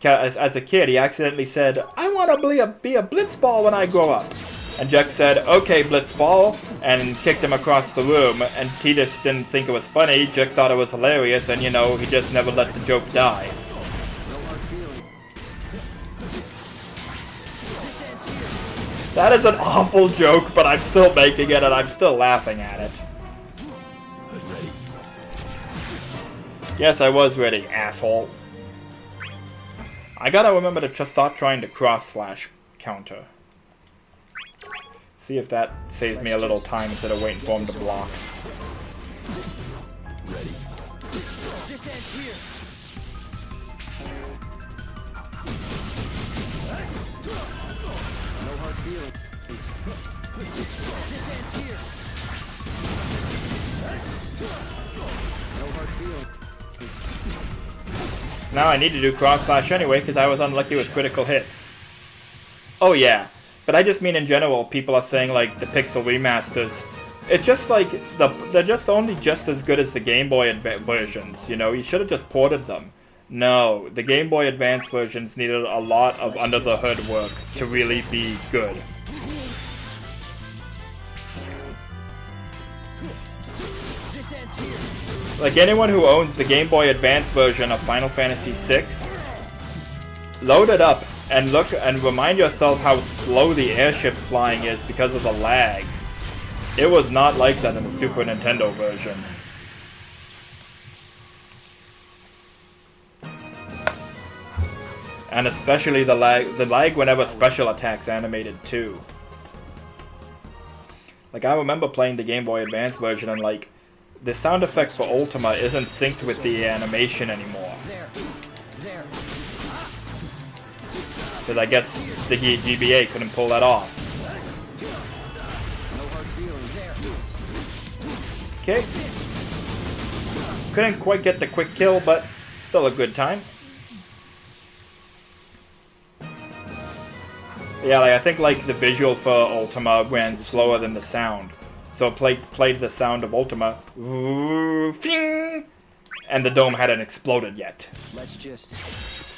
as a kid, he accidentally said, "I want to be a blitzball when I grow up." And Jekt said, "Okay, blitzball," and kicked him across the room. And Tidus didn't think it was funny. Jekt thought it was hilarious, and you know, he just never let the joke die. That is an awful joke, but I'm still making it, and I'm still laughing at it. Yes, I was ready, asshole. I gotta remember to just start trying to cross-slash counter. See if that saves me a little time instead of waiting for him to block. Ready. No hard feelings. No hard feelings. Now I need to do cross-slash anyway because I was unlucky with critical hits. Oh yeah, but I just mean in general, people are saying like the Pixel remasters. It's just like, they're just only just as good as the Game Boy versions, you know? You should have just ported them. No, the Game Boy Advance versions needed a lot of under-the-hood work to really be good. Like anyone who owns the Game Boy Advance version of Final Fantasy VI, load it up and look and remind yourself how slow the airship flying is because of the lag. It was not like that in the Super Nintendo version. And especially the lag whenever special attacks animated too. Like I remember playing the Game Boy Advance version and like, the sound effect for Ultima isn't synced with the animation anymore. Because I guess the GBA couldn't pull that off. Okay. Couldn't quite get the quick kill, but still a good time. Yeah, like I think like the visual for Ultima ran slower than the sound. So played the sound of Ultima, and the dome hadn't exploded yet. Let's just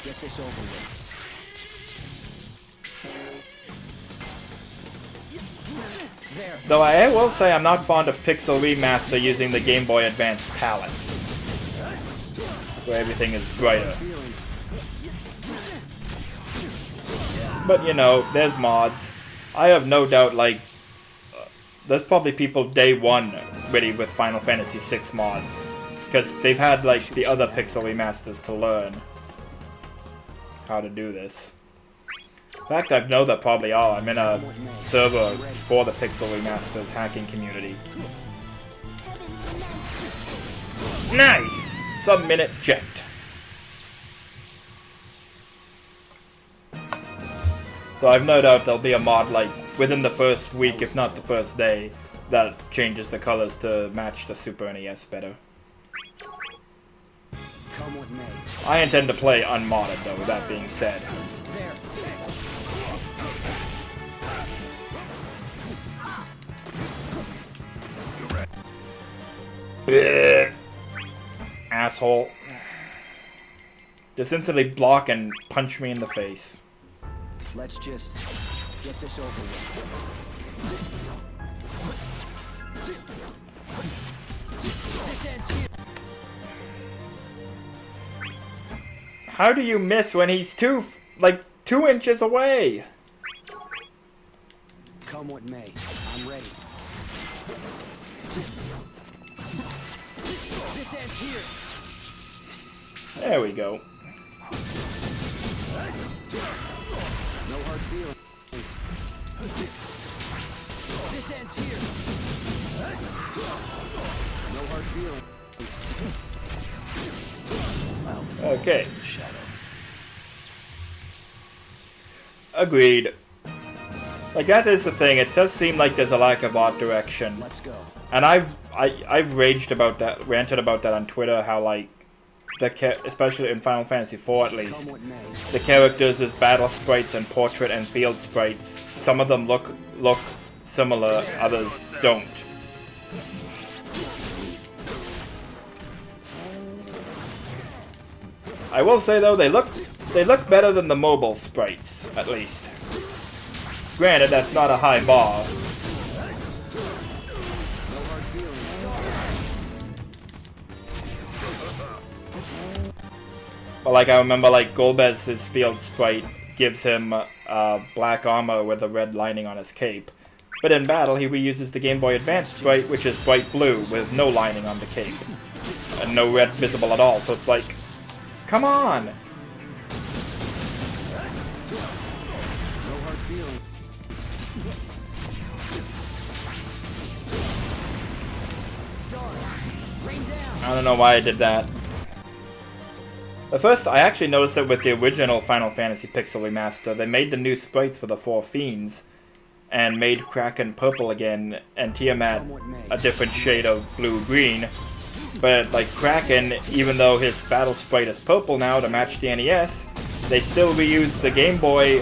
get this over with. There. Though I will say I'm not fond of Pixel Remaster using the Game Boy Advance palettes, where everything is brighter. But you know, there's mods. I have no doubt, like, there's probably people day one ready with Final Fantasy VI mods. Because they've had, like, the other Pixel remasters to learn how to do this. In fact, I know there probably are. I'm in a server for the Pixel remasters hacking community. Nice! Sub-minute checked. So I've no doubt there'll be a mod, like, within the first week, if not the first day, that changes the colors to match the Super NES better. Come with me. I intend to play unmodded, though, with that being said. Blech. Asshole. Just instantly block and punch me in the face. Let's just get this over with. How do you miss when he's 2 inches away? Come with me. I'm ready. This ends here. There we go. No hard feelings. This ends here. No hard feelings. I'll fall Okay. into the shadow. Agreed. Like, that is the thing. It does seem like there's a lack of art direction. Let's go. And I've raged about that, ranted about that on Twitter, how, like, especially in Final Fantasy IV at least, Come what may. the characters as battle sprites and portrait and field sprites, some of them look similar, others don't. I will say though, they look better than the mobile sprites, at least. Granted, that's not a high bar. But like, I remember, like, Golbez's field sprite gives him black armor with a red lining on his cape. But in battle, he reuses the Game Boy Advance sprite, which is bright blue with no lining on the cape. And no red visible at all, so it's like, come on! No hard feelings. Star, rain down. I don't know why I did that. At first, I actually noticed that with the original Final Fantasy Pixel Remaster, they made the new sprites for the four fiends, and made Kraken purple again, and Tiamat a different shade of blue-green. But, like, Kraken, even though his battle sprite is purple now to match the NES, they still reused the Game Boy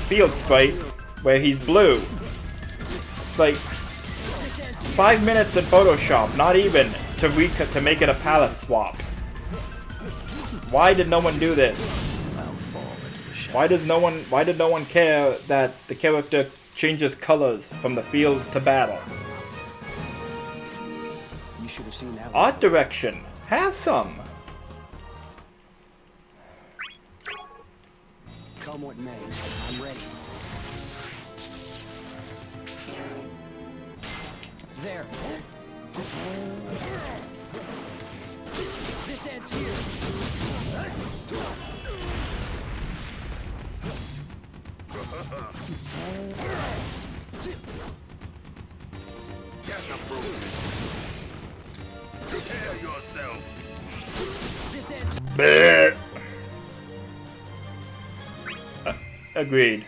field sprite where he's blue. It's like 5 minutes in Photoshop, not even, to make it a palette swap. Why did no one do this? I'll fall into the shadow. Why did no one care that the character changes colors from the field to battle? You should have seen that one. Art direction. Have some. Come what may. I'm ready. There. This ends here. Get approaching. Prepare yourself. This ends. Bleh. Agreed.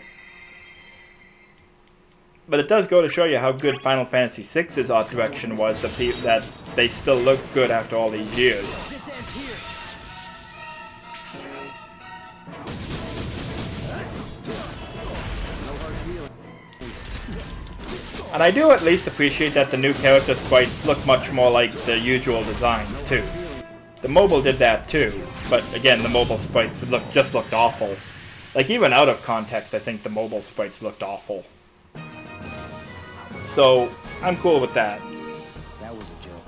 But it does go to show you how good Final Fantasy VI's art direction was, that they still look good after all these years. This ends here. No hard feelings. And I do at least appreciate that the new character sprites look much more like the usual designs, too. The mobile did that, too. But again, the mobile sprites just looked awful. Like, even out of context, I think the mobile sprites looked awful. So, I'm cool with that. That was a joke.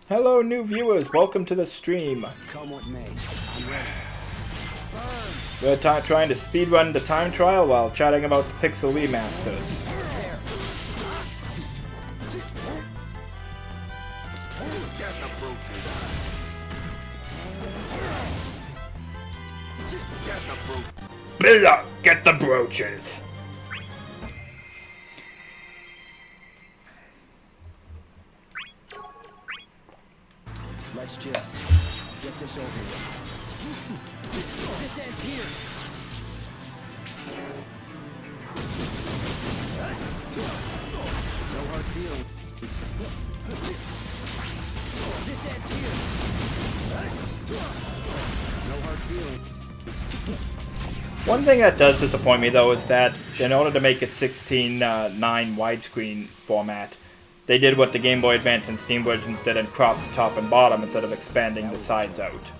Hello, new viewers. Welcome to the stream. Come what may. I'm ready. We're trying to speedrun the time trial while chatting about the Pixel remasters. There. Get approaching. Get approaching. Miller, get the brooches. Let's just get this over with. This ends here. No hard feelings. This ends here. No hard feelings. One thing that does disappoint me, though, is that in order to make it 16:9 widescreen format, they did what the Game Boy Advance and Steam versions did and cropped the top and bottom instead of expanding the sides out.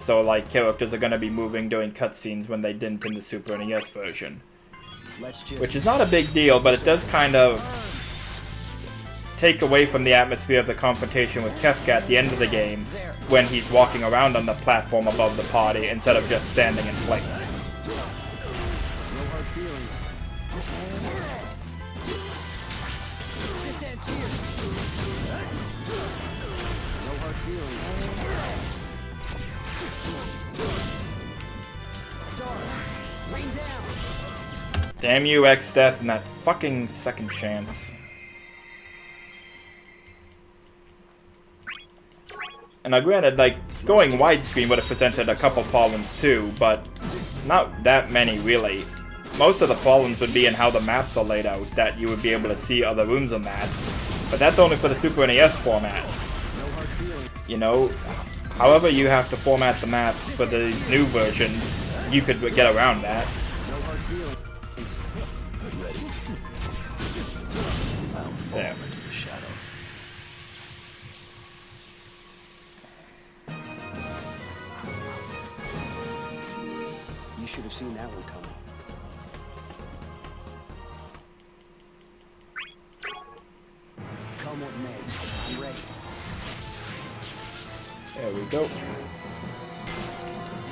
So, like, characters are going to be moving during cutscenes when they didn't in the Super NES version. Let's just Which is not a big deal, but it does kind of take away from the atmosphere of the confrontation with Kefka at the end of the game, when he's walking around on the platform above the party instead of just standing in place. no hard feelings. This ends here. No hard feelings. Star, rain down. Damn you, X-Death, and that fucking second chance. And now granted, like, going widescreen would have presented a couple problems too, but not that many really. Most of the problems would be in how the maps are laid out, that you would be able to see other rooms on that. But that's only for the Super NES format. You know, however you have to format the maps for these new versions, you could get around that. There. You should have seen that one coming. Come what may, I'm ready. There we go.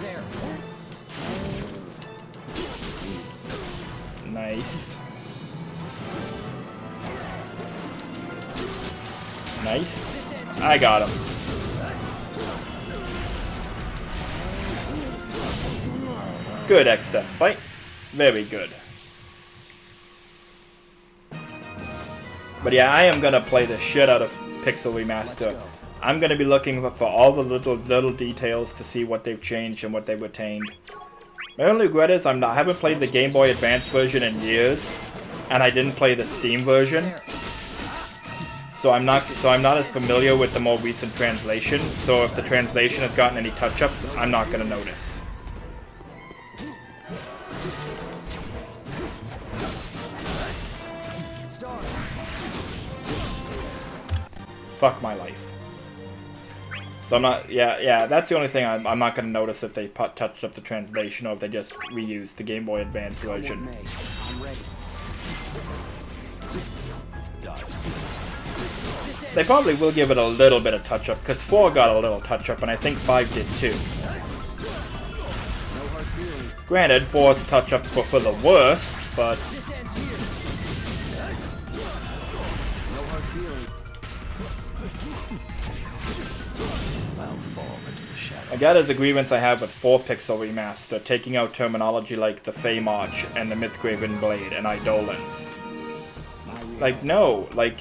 There. Nice. Nice. I got him. Good X-Step fight. Very good. But yeah, I am gonna play the shit out of Pixel Remaster. I'm gonna be looking for all the little details to see what they've changed and what they've retained. My only regret is I haven't played the Game Boy Advance version in years, and I didn't play the Steam version. So I'm not as familiar with the more recent translation. So if the translation has gotten any touch-ups, I'm not gonna notice. Fuck my life. So I'm not, yeah, that's the only thing I'm not gonna notice if they touched up the translation or if they just reused the Game Boy Advance version. I'm ready. They probably will give it a little bit of touch-up, because 4 got a little touch-up, and I think 5 did too. Granted, 4's touch-ups were for the worst, but... I got as a grievance I have with 4 Pixel Remaster, taking out terminology like the Fey March and the Mythgraven Blade and Eidolons. Like, no, like,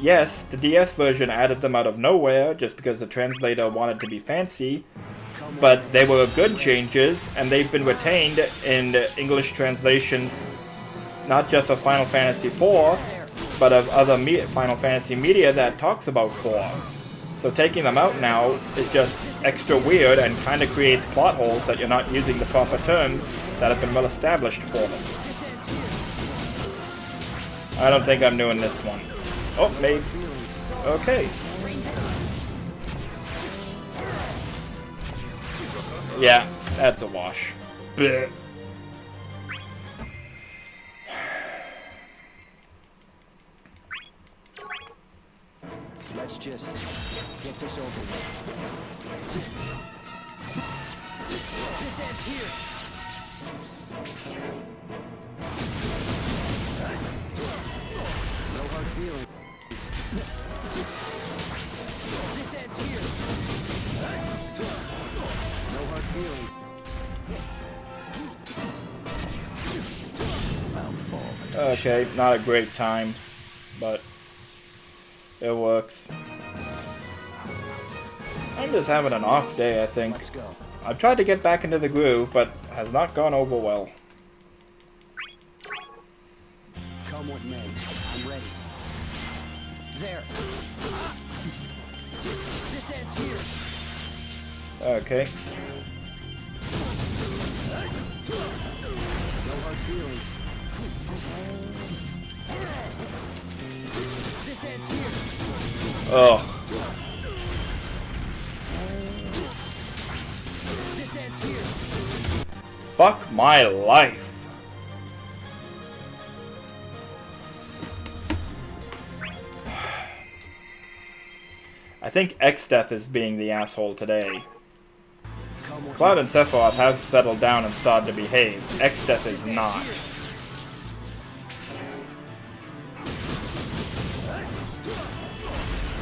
yes, the DS version added them out of nowhere just because the translator wanted to be fancy, but they were good changes, and they've been retained in English translations, not just of Final Fantasy IV, but of other Final Fantasy media that talks about 4. So taking them out now is just extra weird and kind of creates plot holes that you're not using the proper terms that have been well established for them. I don't think I'm doing this one. Oh, maybe. Okay. Yeah, that's a wash. Blech. Let's just get this over with. This ends here. No hard feelings. This ends here. No hard feelings. Okay, not a great time, but it works. I'm just having an off day, I think. Let's go. I've tried to get back into the groove, but has not gone over well. Come what may, I'm ready. There. This ends here. Okay. No hard feelings. This ends here. Ugh. This ends here. Fuck my life. I think X-Death is being the asshole today. Cloud and Sephiroth have settled down and started to behave. X-Death is not.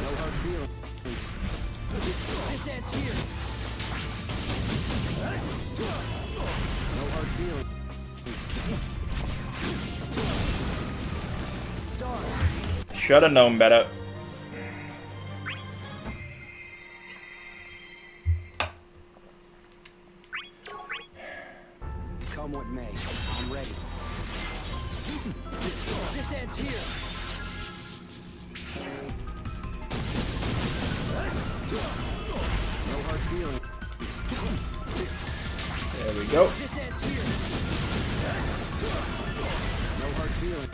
No hard feelings. This ends here. No hard feelings. Start. Should have known better. what may, I'm ready. This ends here. No hard feelings. There we go. This ends here. No hard feelings.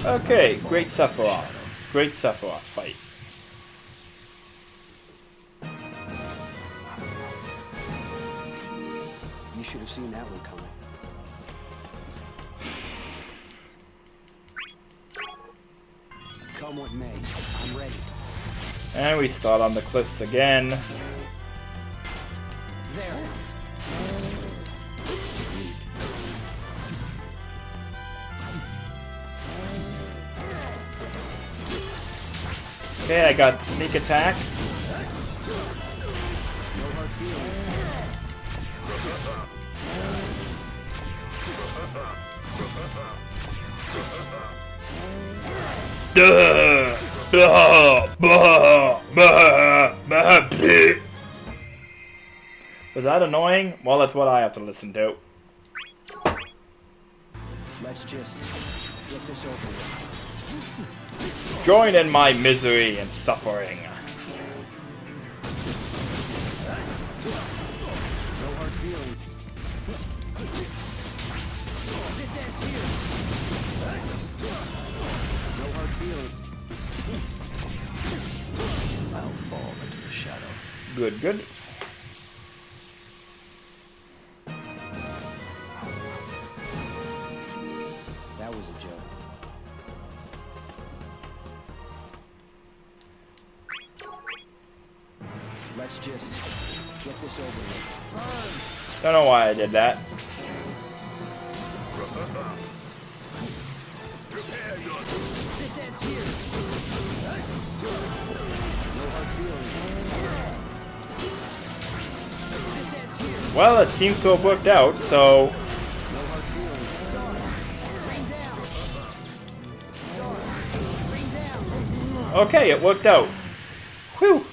Okay, great Sephiroth. Great Sephiroth fight. You should have seen that one coming. Come what may, I'm ready. And we start on the cliffs again. There. Okay, I got sneak attack. No hard feelings. Duh! Blah, blah, blah, blah, bleh. Was that annoying? Well, that's what I have to listen to. Let's just get this over with. Join in my misery and suffering. No hard feelings. This ends here. No hard feelings. I'll fall into the shadow. Good, good. That was a joke. Let's just get this over with. Don't know why I did that. This ends here. No hard feelings. This ends here. Well, it seems to have worked out, so... No hard feelings. Star. Rain down. Star. Rain down. Okay, it worked out. Whew.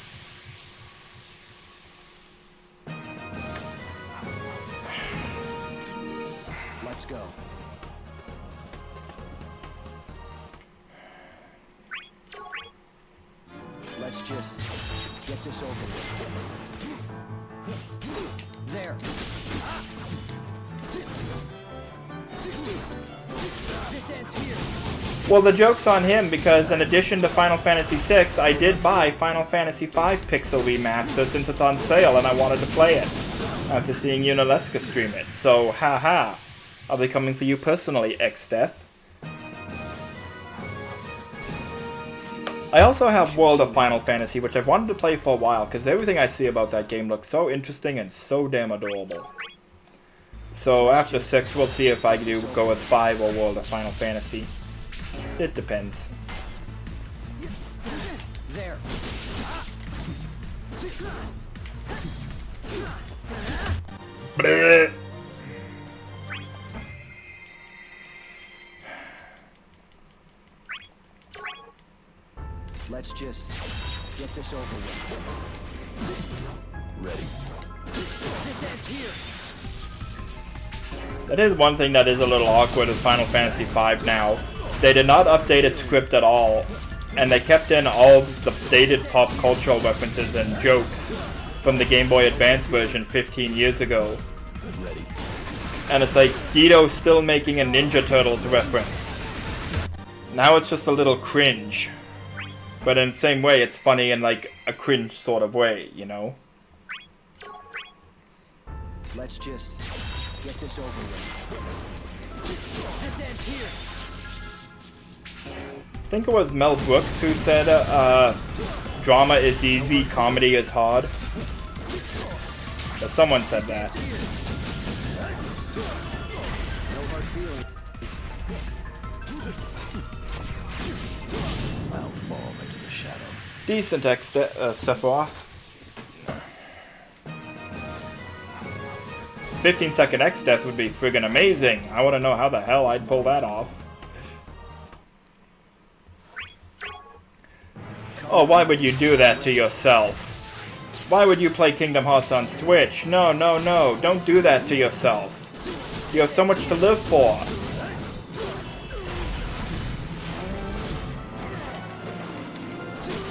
Let's go. Let's just get this over with. There. This ends here. Well, the joke's on him because in addition to Final Fantasy VI, I did buy Final Fantasy V Pixel Remaster since it's on sale and I wanted to play it after seeing Unileska stream it. So, haha. I'll be coming for you personally, X-Death. I also have World of Final Fantasy, which I've wanted to play for a while because everything I see about that game looks so interesting and so damn adorable. So after 6, we'll see if I do go with 5 or World of Final Fantasy. It depends. There. Bleh. Let's just get this over with. Ready. This ends here. That is one thing that is a little awkward with Final Fantasy V now. They did not update its script at all, and they kept in all the dated pop cultural references and jokes from the Game Boy Advance version 15 years ago. Ready. And it's like, Guido's still making a Ninja Turtles reference. Now it's just a little cringe. But in the same way, it's funny in like a cringe sort of way, you know? Let's just get this over with. This ends here. I think it was Mel Brooks who said, drama is easy, comedy is hard. Or someone said that. No hard feelings. I'll fall into the shadow. Decent Sephiroth. 15-second X-Death would be friggin' amazing. I want to know how the hell I'd pull that off. Oh, why would you do that to yourself? Why would you play Kingdom Hearts on Switch? No, no, no. Don't do that to yourself. You have so much to live for.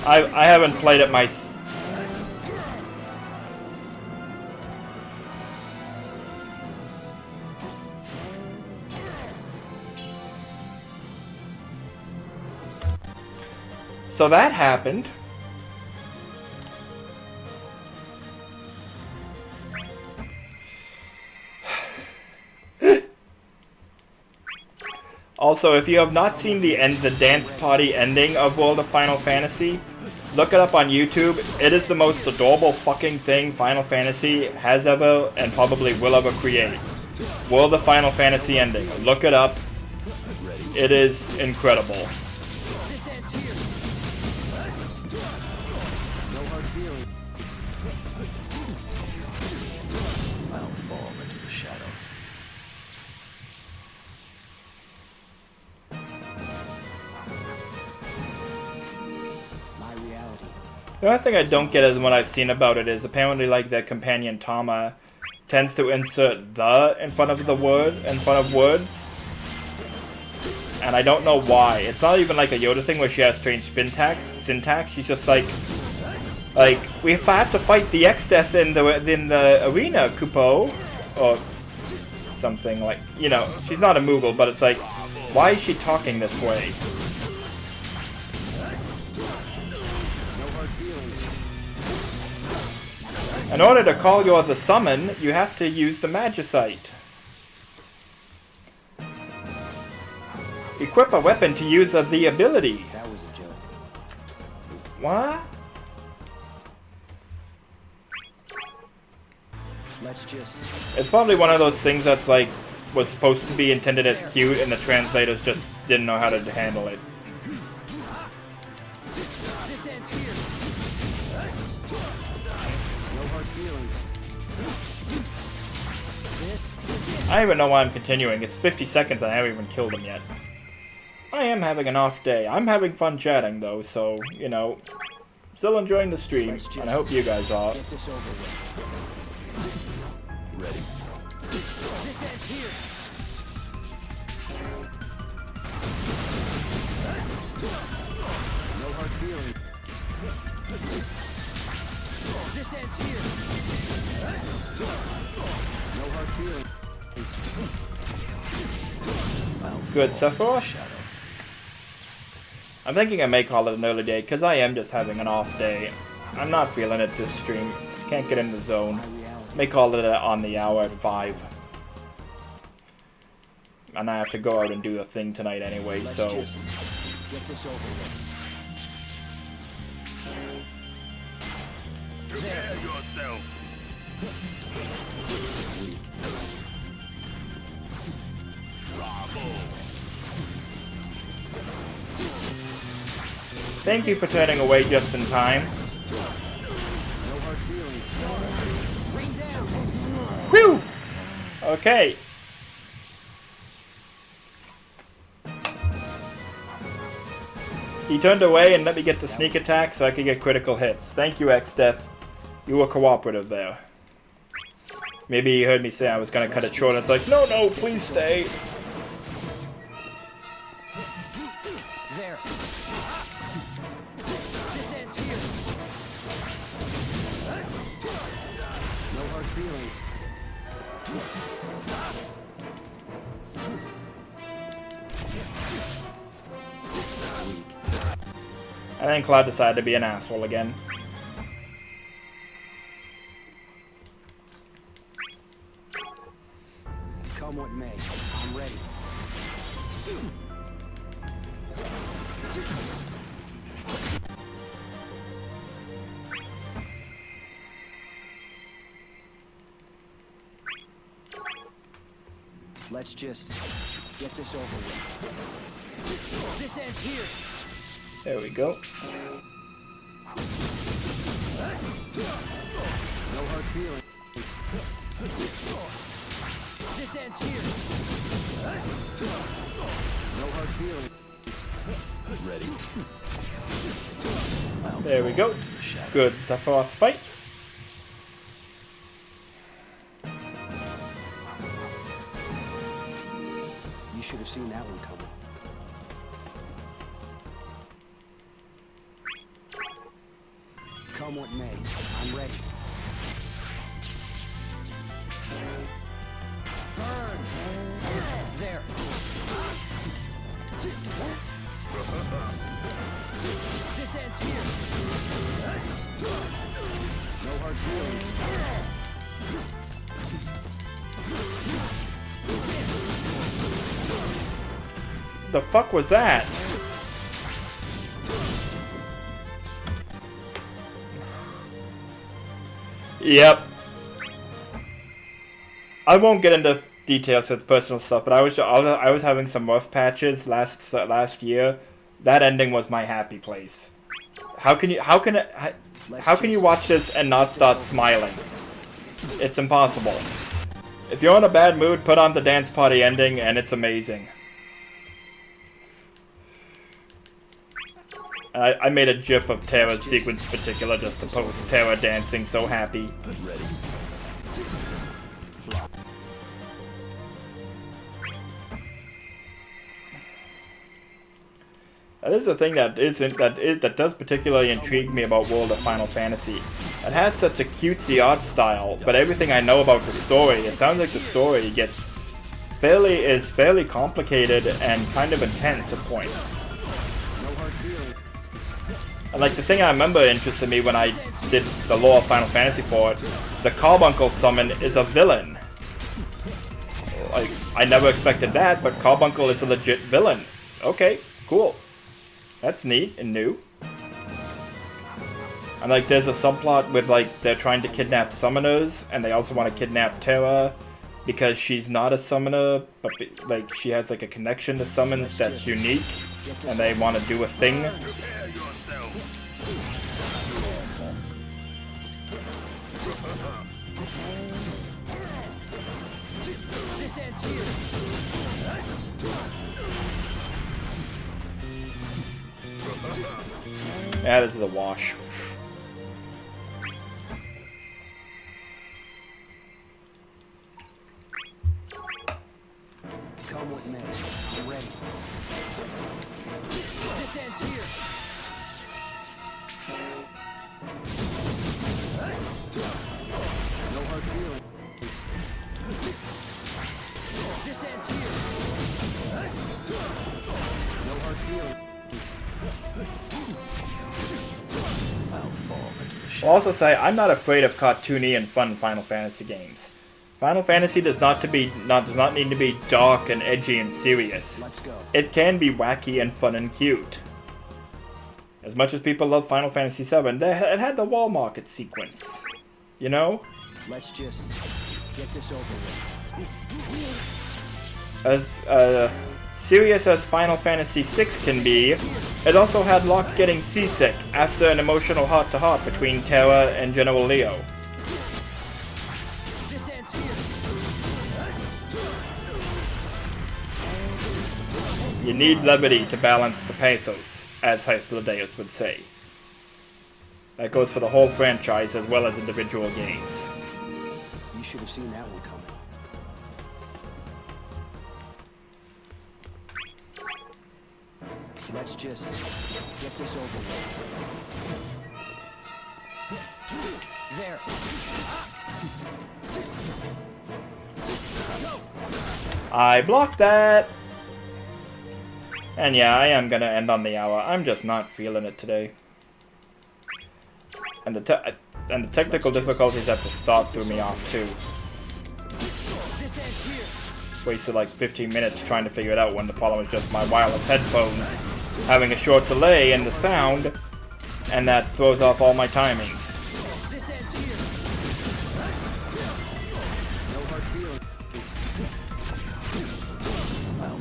I haven't played it myself. So that happened. Also, if you have not seen the dance party ending of World of Final Fantasy, look it up on YouTube. It is the most adorable fucking thing Final Fantasy has ever and probably will ever create. World of Final Fantasy ending. Look it up. It is incredible. This ends here. No hard feelings. I'll fall into the shadow. My reality. The only thing I don't get is what I've seen about it is apparently like their companion Tama tends to insert the in front of the word, in front of words. And I don't know why. It's not even like a Yoda thing where she has strange syntax. She's just like we have to fight the X-Death in the arena, Kupo, or something like, you know. She's not a Moogle, but it's like, why is she talking this way? No hard feelings. In order to call your the summon, you have to use the Magicite. Equip a weapon to use the ability. That was a joke. What? Let's just. It's probably one of those things that's like, was supposed to be intended as cute and the translators just didn't know how to handle it. This ends here. No hard feelings. This. I don't even know why I'm continuing. It's 50 seconds and I haven't even killed him yet. I am having an off day. I'm having fun chatting though, so, you know, still enjoying the stream, and I hope you guys are. Get this over with. Ready. This ends here. No hard feelings. This ends here. No hard feelings. Good, Sephiroth. I'm thinking I may call it an early day, because I am just having an off day. I'm not feeling it this stream. Can't get in the zone. My reality. May call it on the hour at 5. And I have to go out and do the thing tonight anyway, Let's so... just get this over with. Prepare yourself. Bravo. Thank you for turning away just in time. No hard feelings. Rain down. Whew! Okay. He turned away and let me get the sneak attack so I could get critical hits. Thank you, X-Death. You were cooperative there. Maybe he heard me say I was gonna cut it short. It's like, no, no, please stay. There. This ends here. No hard feelings. And then Cloud decided to be an asshole again. Come what may. I'm ready. Let's just get this over with. This ends here. There we go. No hard feelings. This ends here. No hard feelings. Ready. There we go. Good Sephiroth fight. seen that one coming. Come what may, I'm ready. Burn! There. This ends here. No hard feelings. The fuck was that? Yep. I won't get into details with personal stuff, but I was having some rough patches last year. That ending was my happy place. How can you watch this and not start smiling? It's impossible. If you're in a bad mood, put on the dance party ending and it's amazing. I made a gif of Tara's sequence in particular just to post Tara dancing so happy. Ready? That is the thing that does particularly intrigue me about World of Final Fantasy. It has such a cutesy art style, but everything I know about the story, it sounds like the story is fairly complicated and kind of intense at points. And like the thing I remember interested me when I did the lore of Final Fantasy for it, the Carbuncle summon is a villain. Like, I never expected that, but Carbuncle is a legit villain. Okay, cool. That's neat and new. And like there's a subplot with like they're trying to kidnap summoners, and they also want to kidnap Terra because she's not a summoner, but like she has like a connection to summons that's unique, and they want to do a thing. Prepare yourself. This ends here. Yeah, this is a wash. Come what may, I'm ready. This ends here. No hard feelings. This ends here. No hard feelings. I'll fall into the I'll shadow. also say I'm not afraid of cartoony and fun Final Fantasy games. Final Fantasy does not need to be dark and edgy and serious. Let's go. It can be wacky and fun and cute. As much as people love Final Fantasy VII, it had the wall market sequence. You know? Let's just get this over with. As serious as Final Fantasy VI can be, it also had Locke getting seasick after an emotional heart-to-heart between Terra and General Leo. This ends here. You need levity to balance the pathos, as Hythlodeus would say. That goes for the whole franchise as well as individual games. You should have seen that one coming. Let's just get this over with. There. I blocked that! And yeah, I am gonna end on the hour. I'm just not feeling it today. And the technical difficulties at the start threw me off too. This ends here. Wasted like 15 minutes trying to figure it out when the problem was just my wireless headphones having a short delay in the sound, and that throws off all my timings. This ends here. No hard feelings.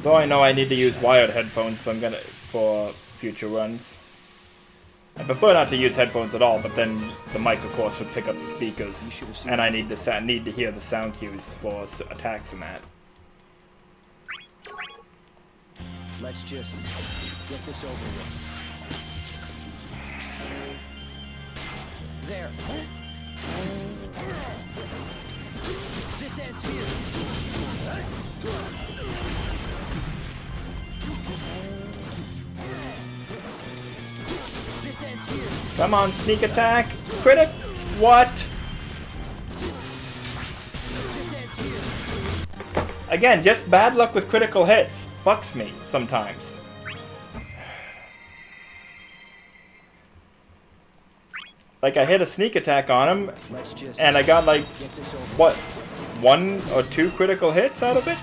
So I know I need to use wired headphones for future runs. I prefer not to use headphones at all, but then the mic, of course, would pick up the speakers, and I need to hear the sound cues for attacks and that. Let's just get this over with. There. This ends here. Come on, sneak attack. Critic. What? Again, just bad luck with critical hits. Fucks me sometimes. Like, I hit a sneak attack on him, and I got like, what, 1 or 2 critical hits out of it?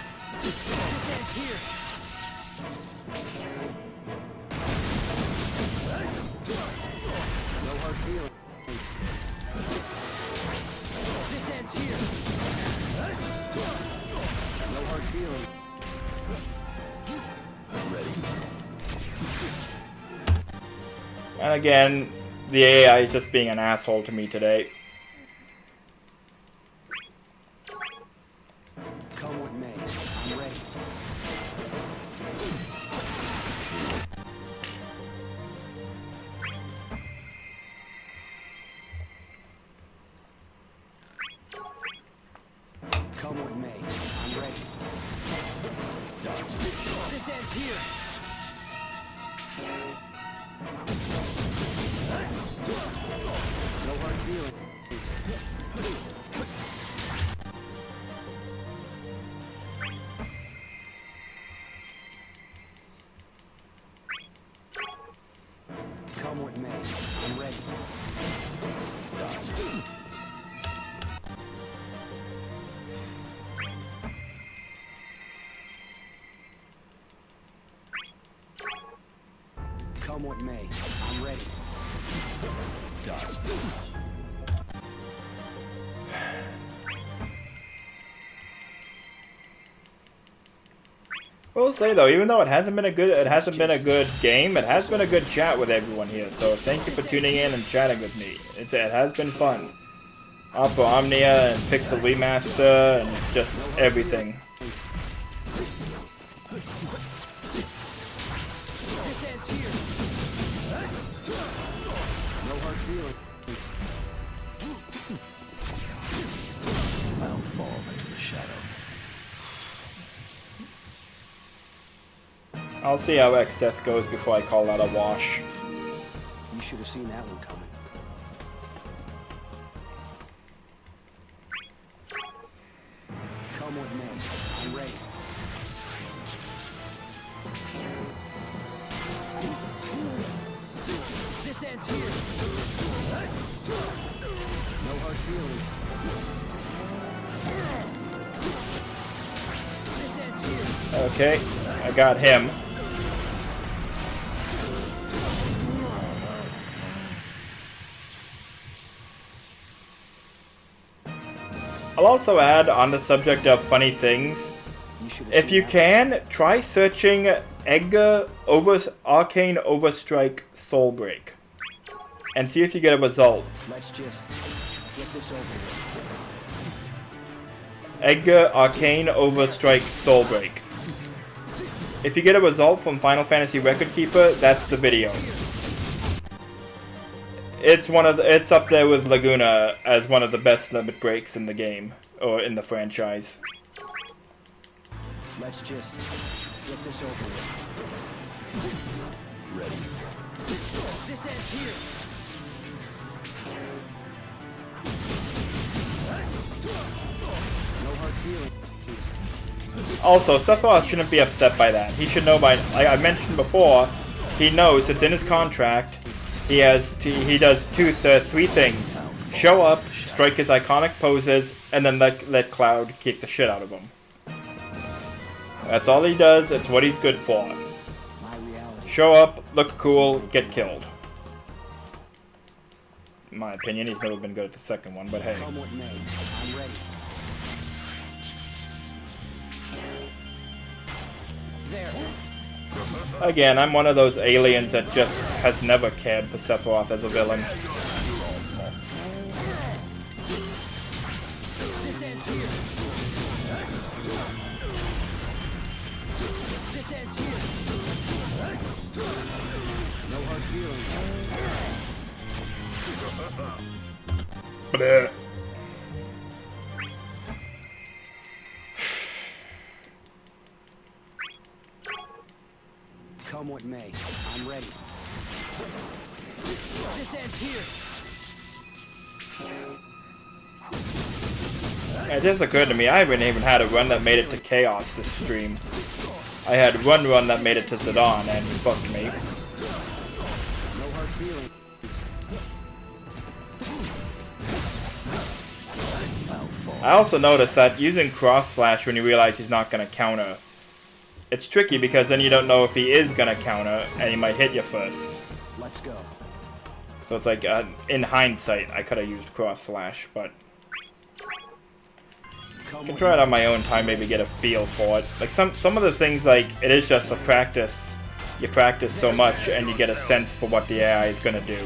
And again, the AI is just being an asshole to me today. Come with me. I'm ready. Come with me. I'm ready. This ends here. No hard feelings. Come with me. I'm ready. Come with me. I'm ready. Well, I'll say though, even though it hasn't been a good game, it has been a good chat with everyone here. So thank you for tuning in and chatting with me. It has been fun. Oppo Omnia and Pixel Remaster and just everything. I'll fall into the shadow. I'll see how X-Death goes before I call that a wash. You should have seen that one coming. Come with me. I'm ready. This ends here. No hard feelings. This ends here. Okay, I got him. I'll also add on the subject of funny things. If you can, try searching Edgar Arcane Overstrike Soulbreak and see if you get a result. Let's just get this over with. Edgar Arcane Overstrike Soulbreak. If you get a result from Final Fantasy Record Keeper, that's the video. It's up there with Laguna as one of the best limit breaks in the game or in the franchise. Let's just get this over with. Ready. This ends here. No hard feelings. Also, Sephiroth shouldn't be upset by that. He should know by, like I mentioned before, he knows it's in his contract. He does 3 things: show up, strike his iconic poses, and then let Cloud kick the shit out of him. That's all he does. It's what he's good for. My reality. Show up, look cool, get killed. In my opinion, he's never been good at the second one, but hey. Come with me. I'm ready. There. Again, I'm one of those aliens that just has never cared for Sephiroth as a villain. This ends here. This ends here. No hard feelings. Bleh. Come with me. I'm ready. This ends ends here. It just occurred to me, I haven't even had a run that made it to Chaos this stream. I had one run that made it to Zidane and he fucked me. No hard feelings. I also noticed that using cross slash when you realize he's not going to counter, it's tricky because then you don't know if he is going to counter and he might hit you first. Let's go. So it's like, in hindsight, I could have used cross slash, but I can try it on my own time, maybe get a feel for it. Like some of the things, like, it is just a practice. You practice so much and you get a sense for what the AI is going to do.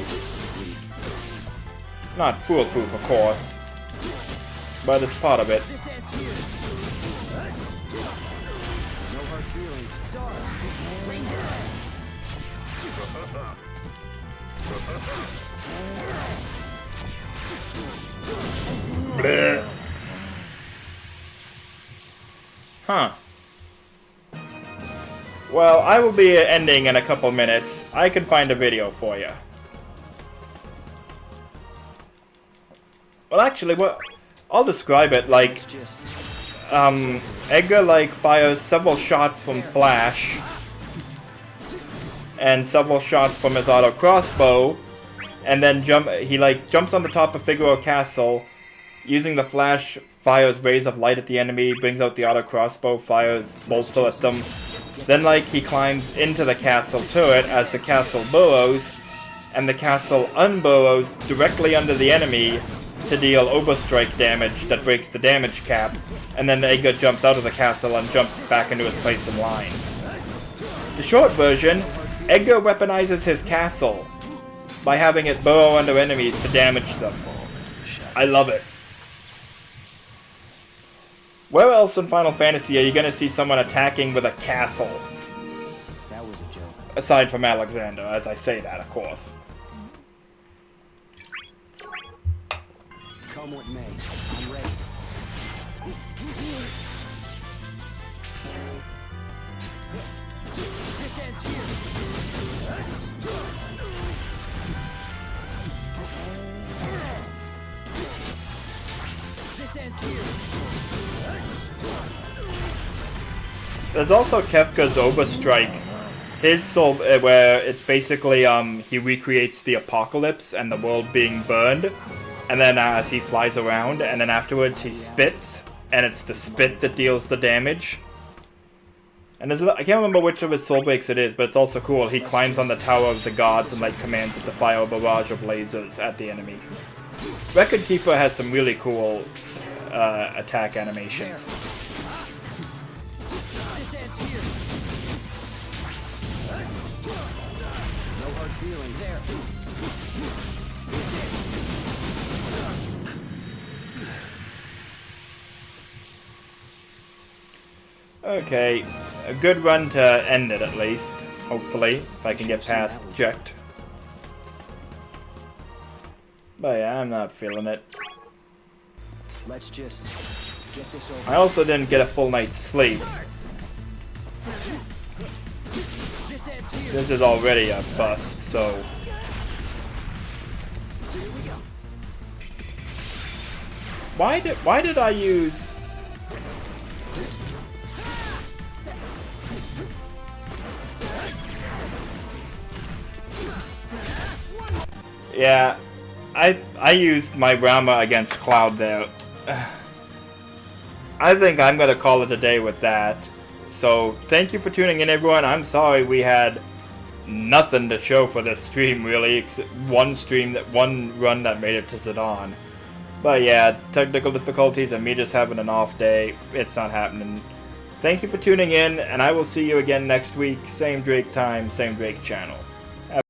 Not foolproof, of course, but it's part of it. This ends here. No hard feelings. Stars. Ranger. Bleh. Huh. Well, I will be ending in a couple minutes. I can find a video for you. Well, actually, what I'll describe it like, It's just Edgar like fires several shots from Flash and several shots from his auto crossbow, and then he jumps on the top of Figaro Castle, using the Flash, fires rays of light at the enemy, brings out the auto crossbow, fires bolts at them. Then he climbs into the castle turret as the castle burrows, and the castle unburrows directly under the enemy to deal overstrike damage that breaks the damage cap, and then Edgar jumps out of the castle and jumps back into his place in line. The short version, Edgar weaponizes his castle by having it burrow under enemies to damage them. I love it. Where else in Final Fantasy are you going to see someone attacking with a castle? that was a joke. Aside from Alexander, as I say that, of course. Come what may. I'm ready. This ends here. This ends here. There's also Kefka's Overstrike. His soul, where it's basically, he recreates the apocalypse and the world being burned. And then as he flies around, and then afterwards he spits, and it's the spit that deals the damage. And I can't remember which of his soul breaks it is, but it's also cool. He climbs on the Tower of the Gods and commands it to fire a barrage of lasers at the enemy. Record Keeper has some really cool attack animations. This ends here. No hard feelings there. Okay, a good run to end it at least, hopefully, if I can get past Eject. But yeah, I'm not feeling it. Let's just get this over. I also didn't get a full night's sleep. This ends here. This is already a bust, so... Why did I use... Yeah, I used my Rama against Cloud there. I think I'm gonna call it a day with that. So thank you for tuning in, everyone. I'm sorry we had nothing to show for this stream, really, except one run that made it to Zidane. But yeah, technical difficulties and me just having an off day. It's not happening. Thank you for tuning in, and I will see you again next week. Same Drake time, same Drake channel.